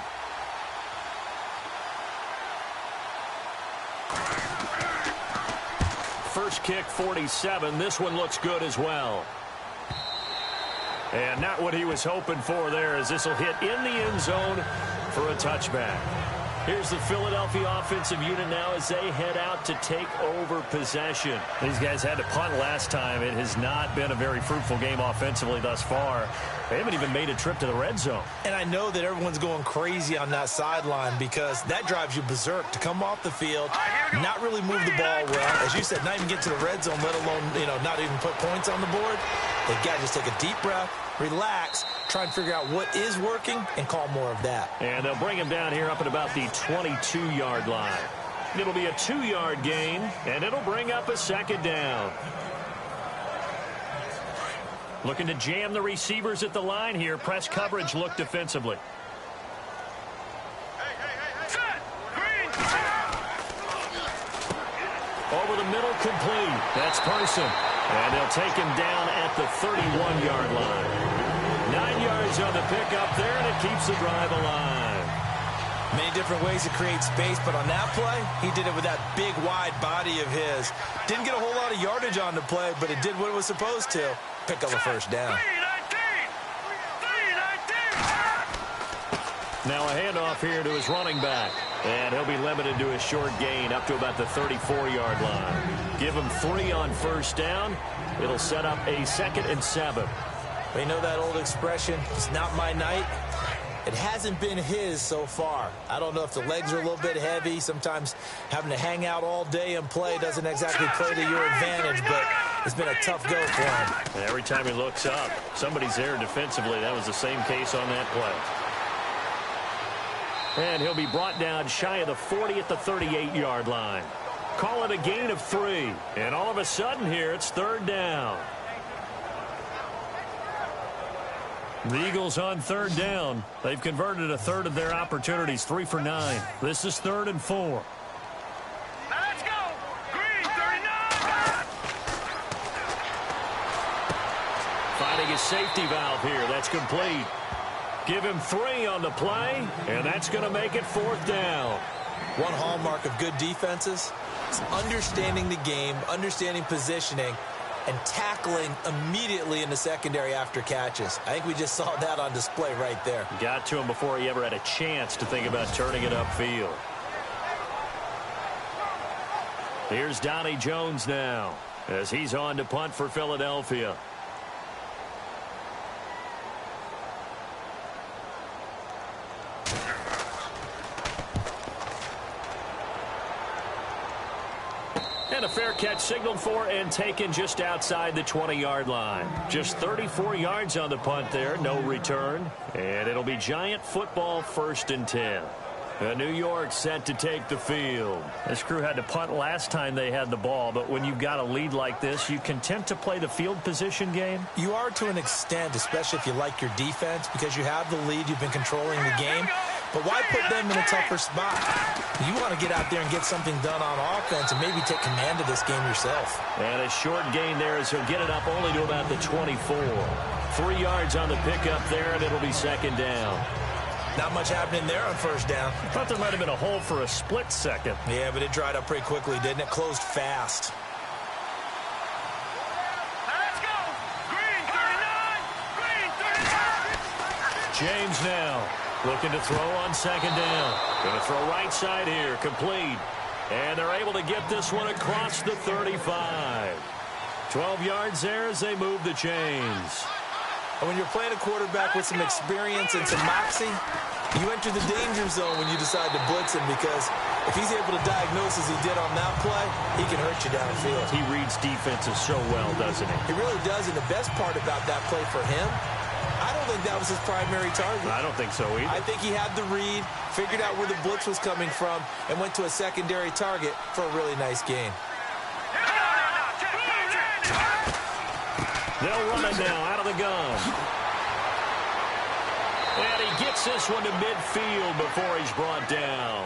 First kick, 47. This one looks good as well. And not what he was hoping for there, as this will hit in the end zone for a touchback. Here's the Philadelphia offensive unit now as they head out to take over possession. These guys had to punt last time. It has not been a very fruitful game offensively thus far. They haven't even made a trip to the red zone. And I know that everyone's going crazy on that sideline because that drives you berserk to come off the field, not really move the ball well. As you said, not even get to the red zone, let alone, not even put points on the board. They've got to just take a deep breath, relax, try and figure out what is working, and call more of that. And they'll bring him down here up at about the 22-yard line. It'll be a 2-yard gain, and it'll bring up a 2nd down. Looking to jam the receivers at the line here. Press coverage look defensively. Over the middle, complete. That's Person. And they'll take him down at the 31-yard line. 9 yards on the pickup there, and it keeps the drive alive. Many different ways to create space, but on that play, he did it with that big, wide body of his. Didn't get a whole lot of yardage on the play, but it did what it was supposed to. Pick up a 1st down. Now a handoff here to his running back. And he'll be limited to a short gain up to about the 34-yard line. Give him 3 on 1st down. It'll set up a 2nd and 7. You know that old expression, it's not my night? It hasn't been his so far. I don't know if the legs are a little bit heavy. Sometimes having to hang out all day and play doesn't exactly play to your advantage, but it's been a tough go for him. And every time he looks up, somebody's there defensively. That was the same case on that play. And he'll be brought down shy of the 40 at the 38-yard line. Call it a gain of 3. And all of a sudden here, it's 3rd down. The Eagles on 3rd down. They've converted a third of their opportunities, 3 for 9. This is 3rd and 4. Now let's go. Green, 39. Finding his safety valve here. That's complete. Give him 3 on the play, and that's going to make it 4th down. One hallmark of good defenses is understanding the game, understanding positioning, and tackling immediately in the secondary after catches. I think we just saw that on display right there. Got to him before he ever had a chance to think about turning it upfield. Here's Donnie Jones now as he's on to punt for Philadelphia. And a fair catch signaled for and taken just outside the 20-yard line. Just 34 yards on the punt there, no return. And it'll be Giant football 1st and 10. New York set to take the field. This crew had to punt last time they had the ball, but when you've got a lead like this, you content to play the field position game? You are to an extent, especially if you like your defense, because you have the lead, you've been controlling the game. But why put them in a tougher spot? You want to get out there and get something done on offense and maybe take command of this game yourself. And a short gain there as he'll get it up only to about the 24. 3 yards on the pickup there, and it'll be second down. Not much happening there on first down. I thought there might have been a hole for a split second. Yeah, but it dried up pretty quickly, didn't it? Closed fast. Let's go. Green 39. Green 39. James now looking to throw on second down. Going to throw right side here, complete. And they're able to get this one across the 35. 12 yards there as they move the chains. And when you're playing a quarterback with some experience and some moxie, you enter the danger zone when you decide to blitz him, because if he's able to diagnose as he did on that play, he can hurt you downfield. He reads defenses so well, doesn't he? He really does, and the best part about that play for him, I don't think that was his primary target. I don't think so either. I think he had the read, figured out where the blitz was coming from, and went to a secondary target for a really nice gain. They'll run it now out of the gun. And he gets this one to midfield before he's brought down.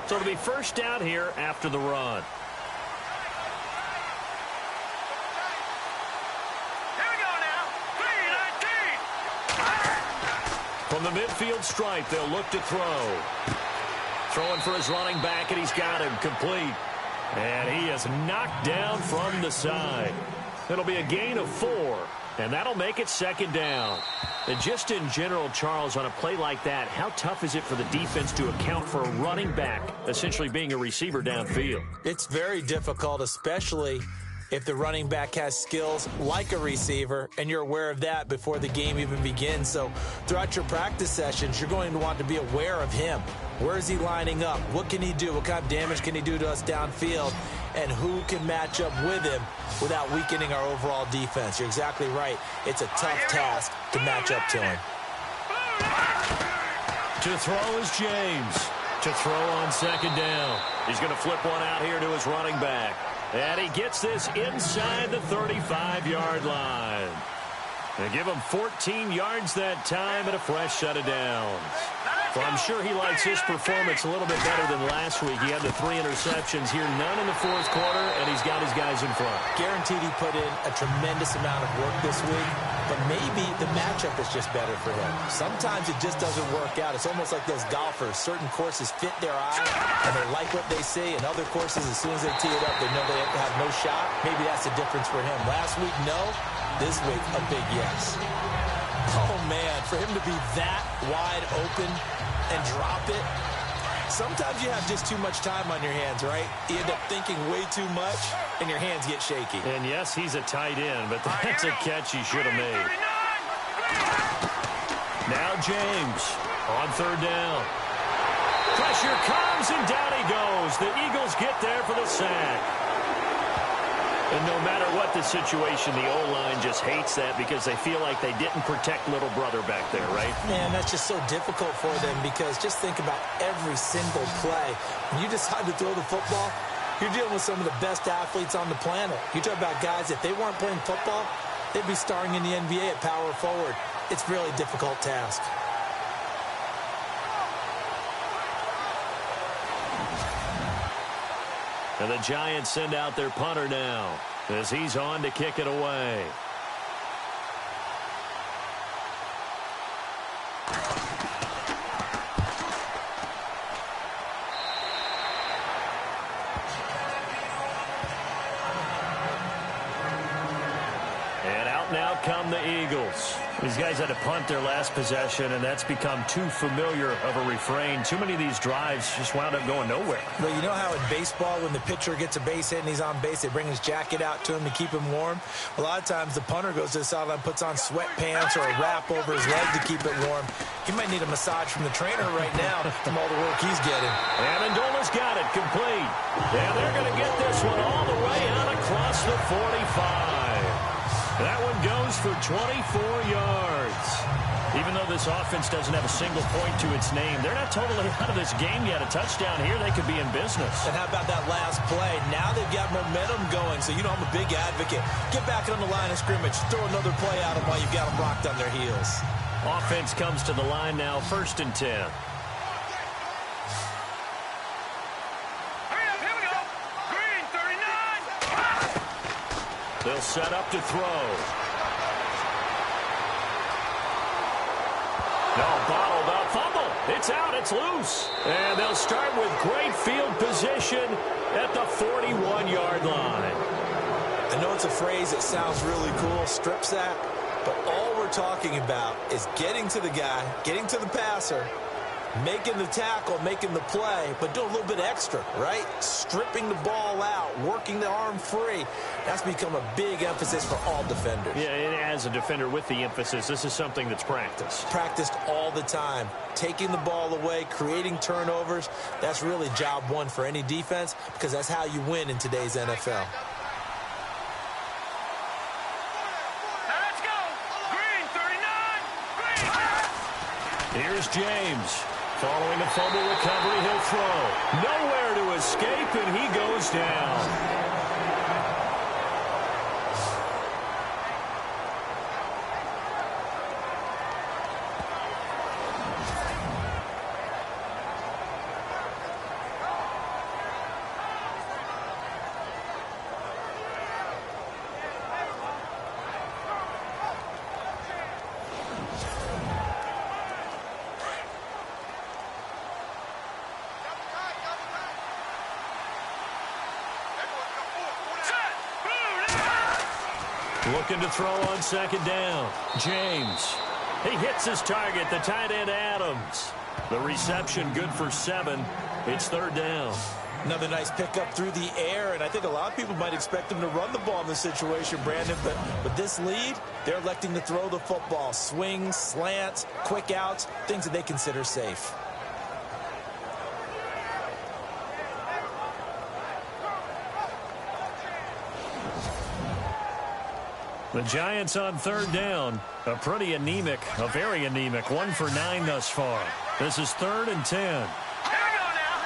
So it'll be first down here after the run. Here we go now. 3-19. From the midfield stripe, they'll look to throw. Throwing for his running back, and he's got him complete. And he is knocked down from the side. It'll be a gain of 4, and that'll make it second down. And just in general, Charles, on a play like that, how tough is it for the defense to account for a running back essentially being a receiver downfield? It's very difficult, especially if the running back has skills like a receiver, and you're aware of that before the game even begins. So throughout your practice sessions, you're going to want to be aware of him. Where is he lining up? What can he do? What kind of damage can he do to us downfield? And who can match up with him without weakening our overall defense? You're exactly right. It's a tough task to match up to him. To throw is James. To throw on second down. He's going to flip one out here to his running back. And he gets this inside the 35-yard line. They give him 14 yards that time and a fresh set of downs. Well, I'm sure he likes his performance a little bit better than last week. He had the 3 interceptions here, none in the fourth quarter, and he's got his guys in front. Guaranteed he put in a tremendous amount of work this week, but maybe the matchup is just better for him. Sometimes it just doesn't work out. It's almost like those golfers. Certain courses fit their eye, and they like what they see, and other courses, as soon as they tee it up, they know they have no shot. Maybe that's the difference for him. Last week, no. This week, a big yes. Oh, man, for him to be that wide open and drop it. Sometimes you have just too much time on your hands, right? You end up thinking way too much, and your hands get shaky. And yes, he's a tight end, but that's a catch he should have made. Now James on third down. Pressure comes, and down he goes. The Eagles get there for the sack. And no matter what the situation, the O-line just hates that because they feel like they didn't protect little brother back there, right? Man, that's just so difficult for them, because just think about every single play. When you decide to throw the football, you're dealing with some of the best athletes on the planet. You talk about guys, if they weren't playing football, they'd be starring in the NBA at power forward. It's a really difficult task. And the Giants send out their punter now as he's on to kick it away. And out now come the Eagles. These guys had to punt their last possession, and that's become too familiar of a refrain. Too many of these drives just wound up going nowhere. Well, you know how in baseball, when the pitcher gets a base hit and he's on base, they bring his jacket out to him to keep him warm? A lot of times the punter goes to the sideline, puts on sweatpants or a wrap over his leg to keep it warm. He might need a massage from the trainer right now from all the work he's getting. Amendola's got it complete. And they're going to get this one all the way out across the 45. That one goes for 24 yards. Even though this offense doesn't have a single point to its name, they're not totally out of this game yet. A touchdown here, they could be in business. And how about that last play? Now they've got momentum going, so you know I'm a big advocate. Get back on the line of scrimmage. Throw another play at them while you've got them rocked on their heels. Offense comes to the line now, 1st and 10. Hurry up, here we go. Green, 39. They'll set up to throw. No, bottled up, fumble. It's out, it's loose. And they'll start with great field position at the 41-yard line. I know it's a phrase that sounds really cool, strip sack, but all we're talking about is getting to the guy, getting to the passer, making the tackle, making the play, but doing a little bit extra, right? Stripping the ball out, working the arm free. That's become a big emphasis for all defenders. Yeah, and as a defender with the emphasis, this is something that's practiced. Practiced all the time. Taking the ball away, creating turnovers, that's really job one for any defense because that's how you win in today's NFL. Let's go. Green, 39. Green. Here's James. Following a fumble recovery, he'll throw. Nowhere to escape, and he goes down. Looking to throw on 2nd down. James. He hits his target, the tight end Adams. The reception good for 7. It's 3rd down. Another nice pickup through the air, and I think a lot of people might expect them to run the ball in this situation, Brandon, but with this lead, they're electing to throw the football. Swings, slants, quick outs, things that they consider safe. The Giants on 3rd down. A pretty anemic, a very anemic 1 for 9 thus far. This is 3rd and 10. Here we go now.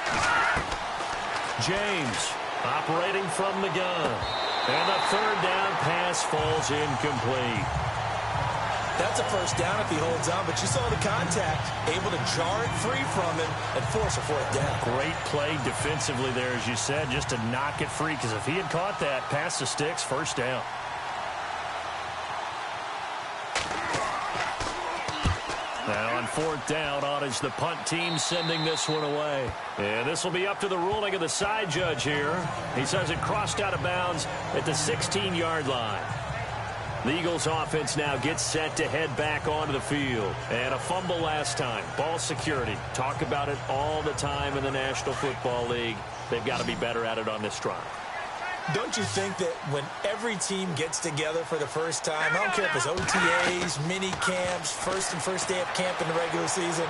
James operating from the gun. And the 3rd down pass falls incomplete. That's a 1st down if he holds on, but you saw the contact, able to jar it free from him and force a 4th down. Great play defensively there, as you said, just to knock it free, because if he had caught that, pass the sticks, 1st down. Now on 4th down, on is the punt team sending this one away. And this will be up to the ruling of the side judge here. He says it crossed out of bounds at the 16-yard line. The Eagles offense now gets set to head back onto the field. And a fumble last time. Ball security. Talk about it all the time in the National Football League. They've got to be better at it on this drive. Don't you think that when every team gets together for the first time, I don't care if it's OTAs, mini camps, first day of camp in the regular season,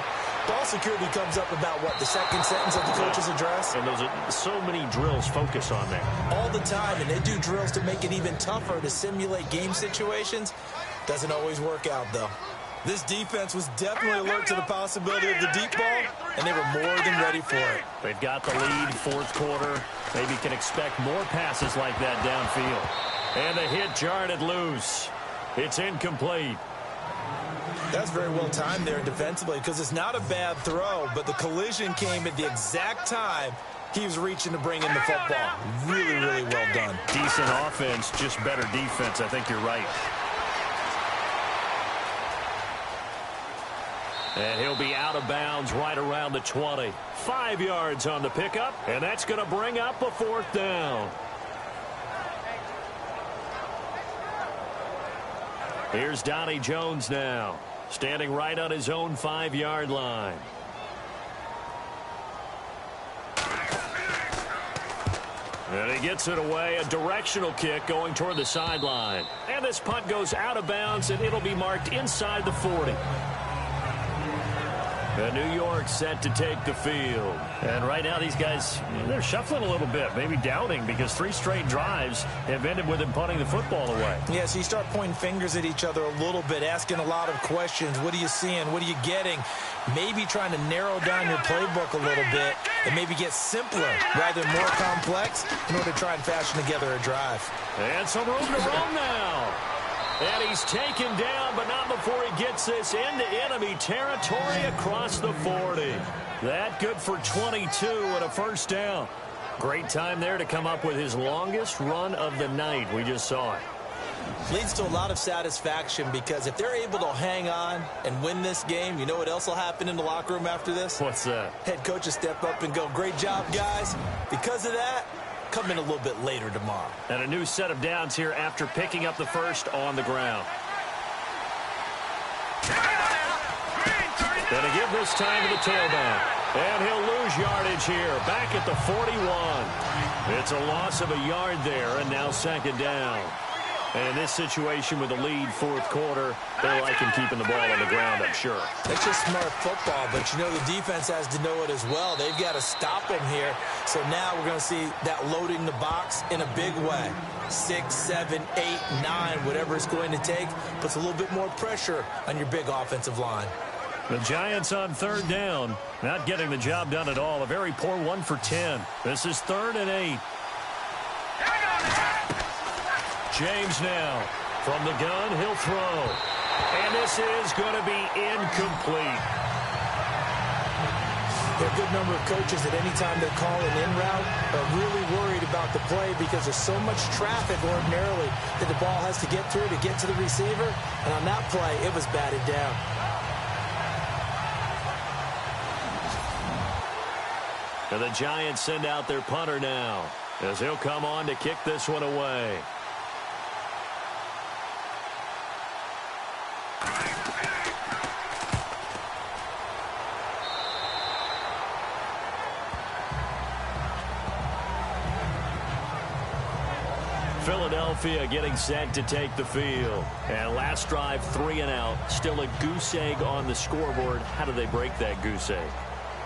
ball security comes up about, what, the 2nd sentence of the coach's address? And those are so many drills focus on that. All the time, and they do drills to make it even tougher to simulate game situations. Doesn't always work out, though. This defense was definitely alert to the possibility of the deep ball, and they were more than ready for it. They've got the lead, 4th quarter. Maybe can expect more passes like that downfield. And the hit jarred it loose. It's incomplete. That's very well timed there defensively because it's not a bad throw, but the collision came at the exact time he was reaching to bring in the football. Really, really well done. Decent offense, just better defense. I think you're right. And he'll be out of bounds right around the 20. 5 yards on the pickup, and that's going to bring up a 4th down. Here's Donnie Jones now, standing right on his own 5-yard line. And he gets it away, a directional kick going toward the sideline. And this punt goes out of bounds, and it'll be marked inside the 40. And New York set to take the field. And right now these guys, they're shuffling a little bit, maybe doubting, because 3 straight drives have ended with them punting the football away. Yeah, so you start pointing fingers at each other a little bit, asking a lot of questions. What are you seeing? What are you getting? Maybe trying to narrow down your playbook a little bit and maybe get simpler rather than more complex in order to try and fashion together a drive. And some room to roam now. And he's taken down, but not before he gets this into enemy territory across the 40. That good for 22 and a first down. Great time there to come up with his longest run of the night. We just saw it. Leads to a lot of satisfaction because if they're able to hang on and win this game, you know what else will happen in the locker room after this? What's that? Head coach will step up and go, great job, guys. Because of that, come in a little bit later tomorrow. And a new set of downs here after picking up the first on the ground. Going to give this time to the tailback. And he'll lose yardage here, back at the 41. It's a loss of a yard there, and now second down. And in this situation with the lead fourth quarter, they're liking keeping the ball on the ground, I'm sure. That's just smart football, but you know the defense has to know it as well. They've got to stop him here. So now we're going to see that loading the box in a big way. 6, 7, 8, 9, whatever it's going to take, puts a little bit more pressure on your big offensive line. The Giants on third down, not getting the job done at all. A very poor 1 for 10. This is 3rd and 8. James now from the gun, he'll throw. And this is going to be incomplete. There are a good number of coaches that any time they call an in route are really worried about the play because there's so much traffic ordinarily that the ball has to get through to get to the receiver. And on that play, it was batted down. And the Giants send out their punter now as he'll come on to kick this one away. Philadelphia getting set to take the field. And last drive, 3 and out. Still a goose egg on the scoreboard. How do they break that goose egg?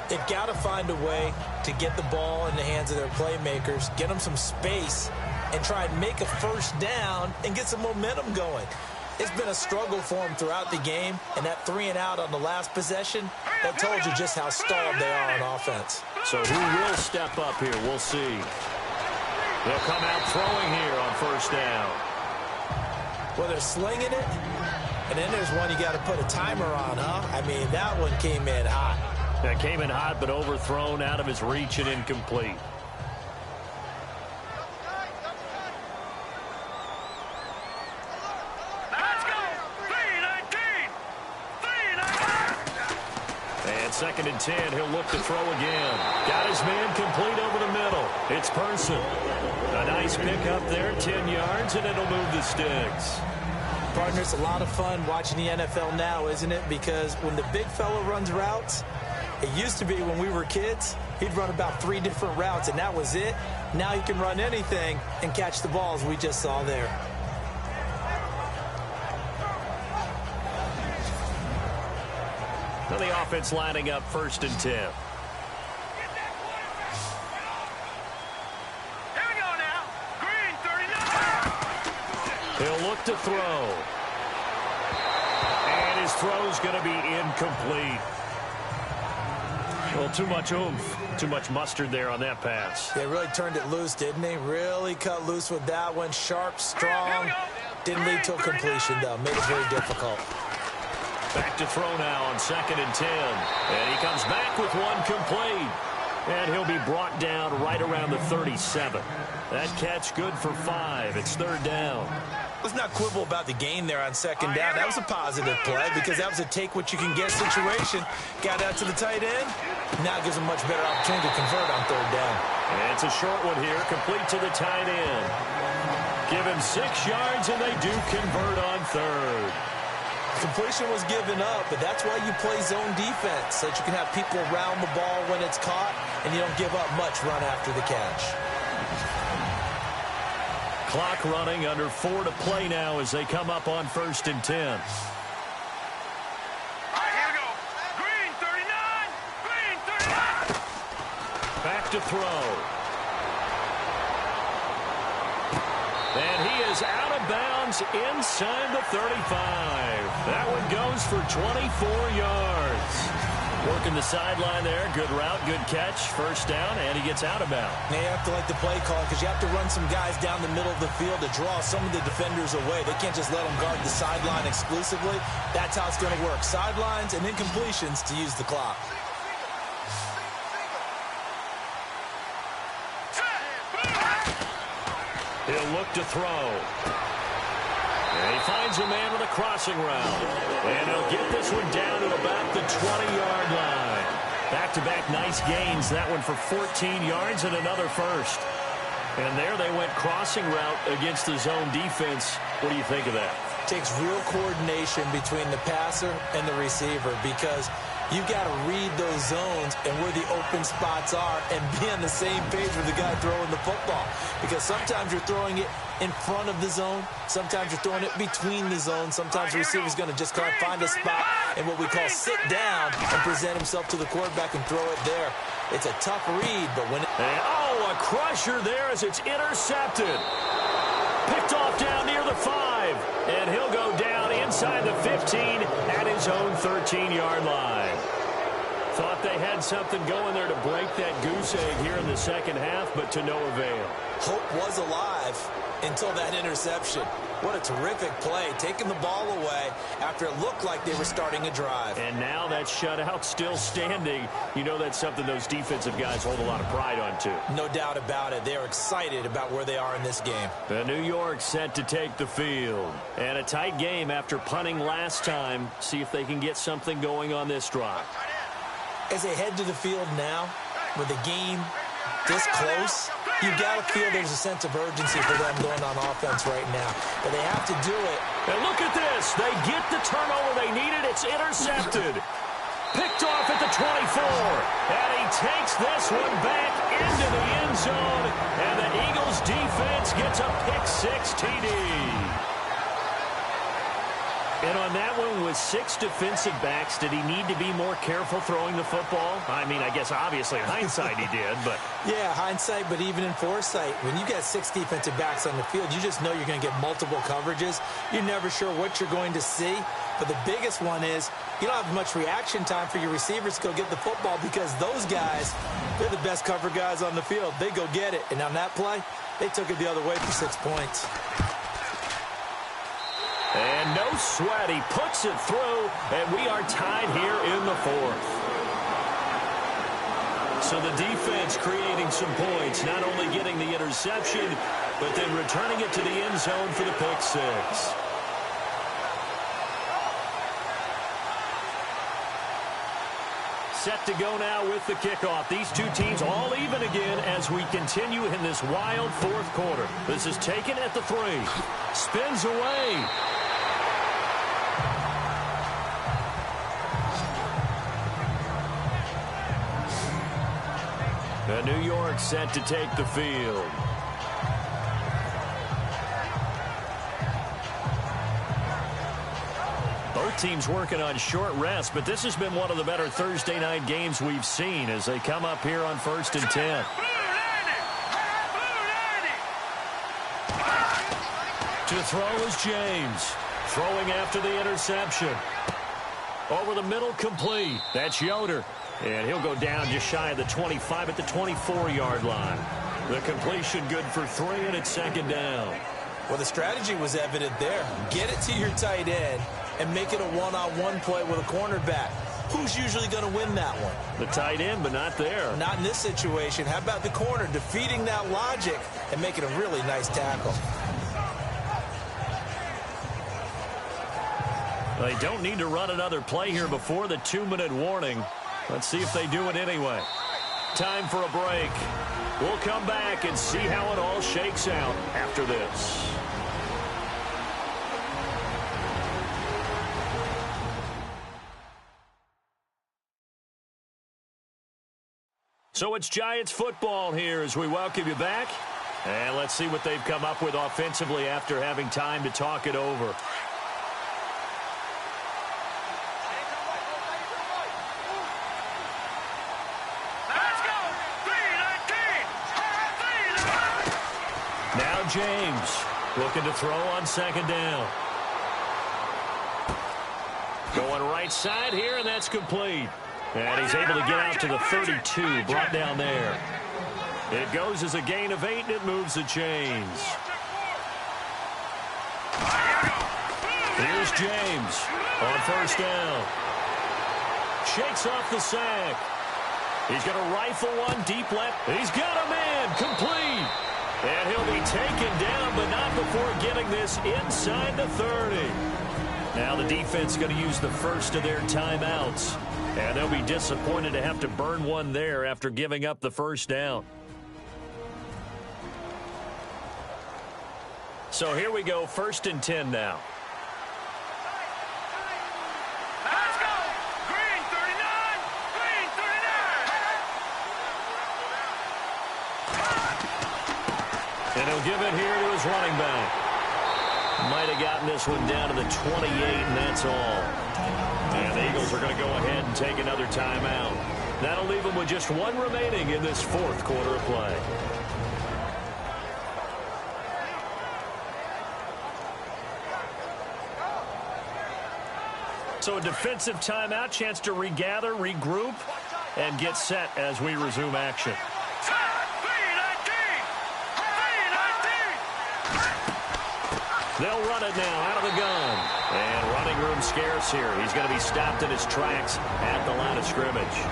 They've got to find a way to get the ball in the hands of their playmakers, get them some space, and try and make a first down and get some momentum going. It's been a struggle for them throughout the game, and that 3 and out on the last possession, that told you just how stalled they are on offense. So who will step up here? We'll see. They'll come out throwing here on first down. Well, they're slinging it, and then there's one you got to put a timer on, huh? I mean, that one came in hot. That came in hot, but overthrown, out of his reach and incomplete. Let's go! 3-19! 3-19! And 2nd and 10, he'll look to throw again. Got his man complete over the middle. It's Person. A nice pickup there, 10 yards, and it'll move the sticks. Partner, it's a lot of fun watching the NFL now, isn't it? Because when the big fella runs routes, it used to be when we were kids, he'd run about 3 different routes, and that was it. Now he can run anything and catch the balls we just saw there. Now the offense lining up 1st and 10. Here we go now. Green 39. He'll look to throw. And his throw's going to be incomplete. Well, too much oomph, too much mustard there on that pass. They really turned it loose, didn't they? Really cut loose with that one. Sharp, strong. Didn't lead to a completion, though. Made it very difficult. Back to throw now on 2nd and 10. And he comes back with one complete. And he'll be brought down right around the 37. That catch good for 5. It's 3rd down. Let's not quibble about the gain there on 2nd down. That was a positive play because that was a take-what-you-can-get situation. Got out to the tight end. Now it gives him much better opportunity to convert on 3rd down. And it's a short one here, complete to the tight end. Give him 6 yards, and they do convert on 3rd. Completion was given up, but that's why you play zone defense, so that you can have people around the ball when it's caught, and you don't give up much run after the catch. Clock running, under 4 to play now as they come up on 1st and 10. All right, here we go. Green 39. Green 39. Back to throw. And he is out of bounds inside the 35. That one goes for 24 yards. Working the sideline there. Good route, good catch. First down, and he gets out of bounds. Now you have to like the play call because you have to run some guys down the middle of the field to draw some of the defenders away. They can't just let them guard the sideline exclusively. That's how it's going to work. Sidelines and then completions to use the clock. He'll look to throw. And he finds a man with a crossing route. And he'll get this one down to about the 20-yard line. Back-to-back nice gains. That one for 14 yards and another first. And there they went crossing route against the zone defense. What do you think of that? Takes real coordination between the passer and the receiver because you've got to read those zones and where the open spots are and be on the same page with the guy throwing the football. Because sometimes you're throwing it in front of the zone. Sometimes you're throwing it between the zones. Sometimes the receiver's going to just kind of find a spot and what we call sit down and present himself to the quarterback and throw it there. It's a tough read, but when a crusher there as it's intercepted. Picked off down near the 5. And he'll go down inside the 15 at his own 13-yard line. Thought they had something going there to break that goose egg here in the second half, but to no avail. Hope was alive until that interception. What a terrific play, taking the ball away after it looked like they were starting a drive. And now that shutout still standing. You know that's something those defensive guys hold a lot of pride on, too. No doubt about it. They're excited about where they are in this game. The New York set to take the field. And a tight game after punting last time. See if they can get something going on this drive. As they head to the field now, with the game this close, you've got to feel there's a sense of urgency for them going on offense right now. But they have to do it. And look at this. They get the turnover they needed. It's intercepted. Picked off at the 24. And he takes this one back into the end zone. And the Eagles defense gets a pick-6 TD. And on that one, with 6 defensive backs, did he need to be more careful throwing the football? I mean, I guess obviously in hindsight he did, but... Yeah, hindsight, but even in foresight, when you got 6 defensive backs on the field, you just know you're going to get multiple coverages. You're never sure what you're going to see. But the biggest one is you don't have much reaction time for your receivers to go get the football because those guys, they're the best cover guys on the field. They go get it. And on that play, they took it the other way for 6 points. And no sweat. He puts it through, and we are tied here in the 4th. So the defense creating some points, not only getting the interception, but then returning it to the end zone for the pick-6. Set to go now with the kickoff. These two teams all even again as we continue in this wild 4th quarter. This is taken at the 3. Spins away. The New York set to take the field. Both teams working on short rest, but this has been one of the better Thursday night games we've seen as they come up here on 1st and 10. To throw is James. Throwing after the interception. Over the middle, complete. That's Yoder. And he'll go down just shy of the 25 at the 24-yard line. The completion good for 3, and it's 2nd down. Well, the strategy was evident there. Get it to your tight end and make it a one-on-one play with a cornerback. Who's usually going to win that one? The tight end, but not there. Not in this situation. How about the corner defeating that logic and making a really nice tackle? They don't need to run another play here before the 2-minute warning. Let's see if they do it anyway. Time for a break. We'll come back and see how it all shakes out after this. So it's Giants football here as we welcome you back. And let's see what they've come up with offensively after having time to talk it over. Let's go! 3-19! Now James looking to throw on second down. Going right side here, and that's complete. And he's able to get out to the 32, brought down there. It goes as a gain of 8, and it moves the chains. Here's James on first down. Shakes off the sack. He's going to rifle one deep left. He's got a man, complete. And he'll be taken down, but not before getting this inside the 30. Now the defense is going to use the first of their timeouts. And they'll be disappointed to have to burn one there after giving up the first down. So here we go, 1st and 10 now. Let's go! Green 39! Green 39! And he'll give it here to his running back. Might have gotten this one down to the 28, and that's all. And the Eagles are going to go ahead and take another timeout. That'll leave them with just one remaining in this 4th quarter of play. So a defensive timeout, chance to regather, regroup, and get set as we resume action. They'll run it now out of the gun. And running room scarce here. He's going to be stopped in his tracks at the line of scrimmage.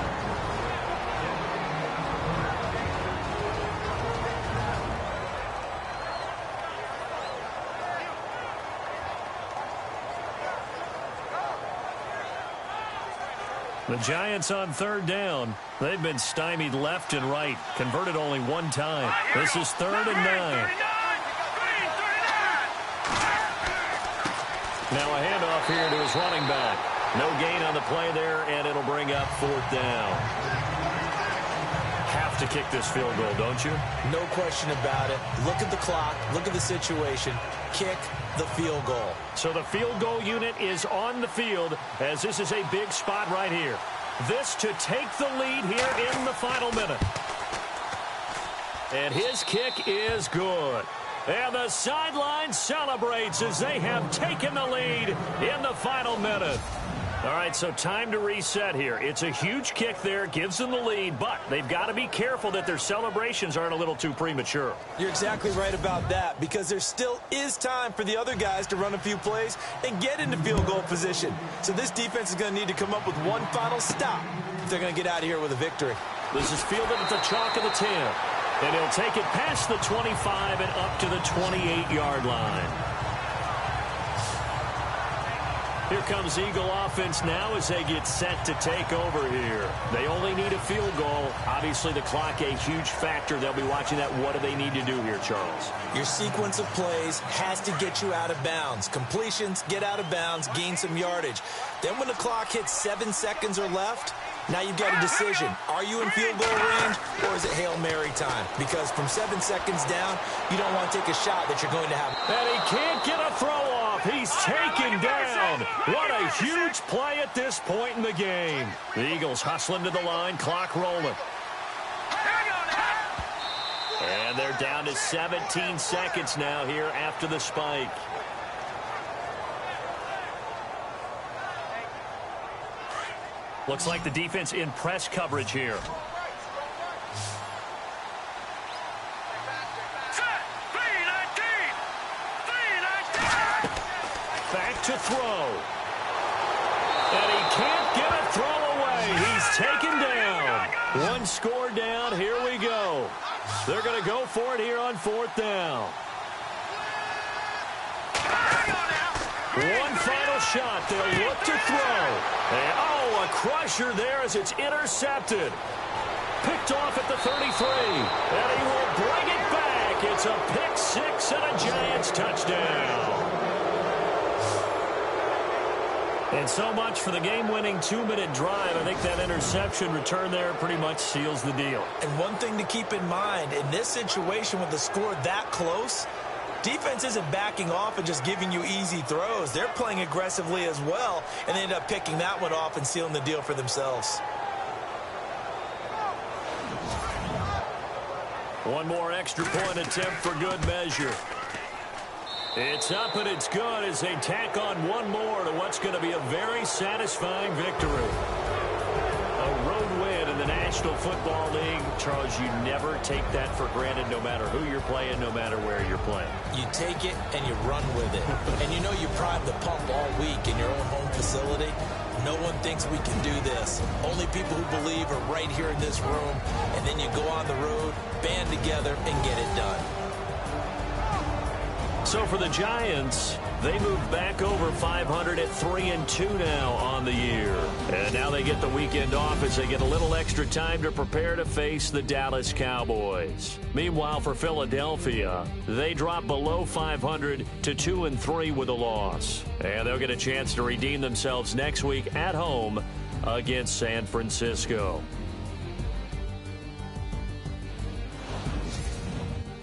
The Giants on 3rd down. They've been stymied left and right. Converted only one time. This is 3rd and 9. Now a handoff here to his running back. No gain on the play there, and it'll bring up 4th down. Have to kick this field goal, don't you? No question about it. Look at the clock. Look at the situation. Kick the field goal. So the field goal unit is on the field as this is a big spot right here. This to take the lead here in the final minute. And his kick is good. And the sideline celebrates as they have taken the lead in the final minute. All right, so time to reset here. It's a huge kick there, gives them the lead, but they've got to be careful that their celebrations aren't a little too premature. You're exactly right about that, because there still is time for the other guys to run a few plays and get into field goal position. So this defense is going to need to come up with one final stop if they're going to get out of here with a victory. This is fielded at the chalk of the 10. And he'll take it past the 25 and up to the 28-yard line. Here comes Eagle offense now as they get set to take over here. They only need a field goal. Obviously, the clock a huge factor. They'll be watching that. What do they need to do here, Charles? Your sequence of plays has to get you out of bounds. Completions, get out of bounds, gain some yardage. Then when the clock hits 7 seconds or left, now you've got a decision. Are you in field goal range, or is it Hail Mary time? Because from 7 seconds down, you don't want to take a shot that you're going to have. And he can't get a throw off. He's taken down. What a huge play at this point in the game. The Eagles hustling to the line, clock rolling. And they're down to 17 seconds now here after the spike. Looks like the defense in press coverage here. Back to throw. And he can't get a throw away. He's taken down. One score down. Here we go. They're going to go for it here on 4th down. One final shot. They'll look to throw. And, oh, a crusher there as it's intercepted. Picked off at the 33. And he will bring it back. It's a pick six and a Giants touchdown. And so much for the game-winning 2-minute drive. I think that interception return there pretty much seals the deal. And one thing to keep in mind, in this situation with the score that close, defense isn't backing off and just giving you easy throws. They're playing aggressively as well, and they end up picking that one off and sealing the deal for themselves. One more extra point attempt for good measure. It's up and it's good as they tack on one more to what's going to be a very satisfying victory. A road win in the National Football League. Charles, you never take that for granted no matter who you're playing, no matter where you're playing. You take it and you run with it. And you know you prime the pump all week in your own home facility. No one thinks we can do this. Only people who believe are right here in this room. And then you go on the road, band together, and get it done. So for the Giants, they move back over 500 at 3-2 now on the year. And now they get the weekend off as they get a little extra time to prepare to face the Dallas Cowboys. Meanwhile, for Philadelphia, they drop below 500 to 2-3 with a loss. And they'll get a chance to redeem themselves next week at home against San Francisco.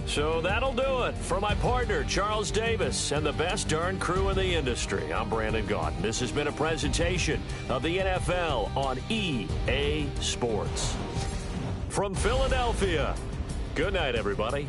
So that'll do it. For my partner, Charles Davis, and the best darn crew in the industry, I'm Brandon Gaudin. This has been a presentation of the NFL on EA Sports. From Philadelphia, good night, everybody.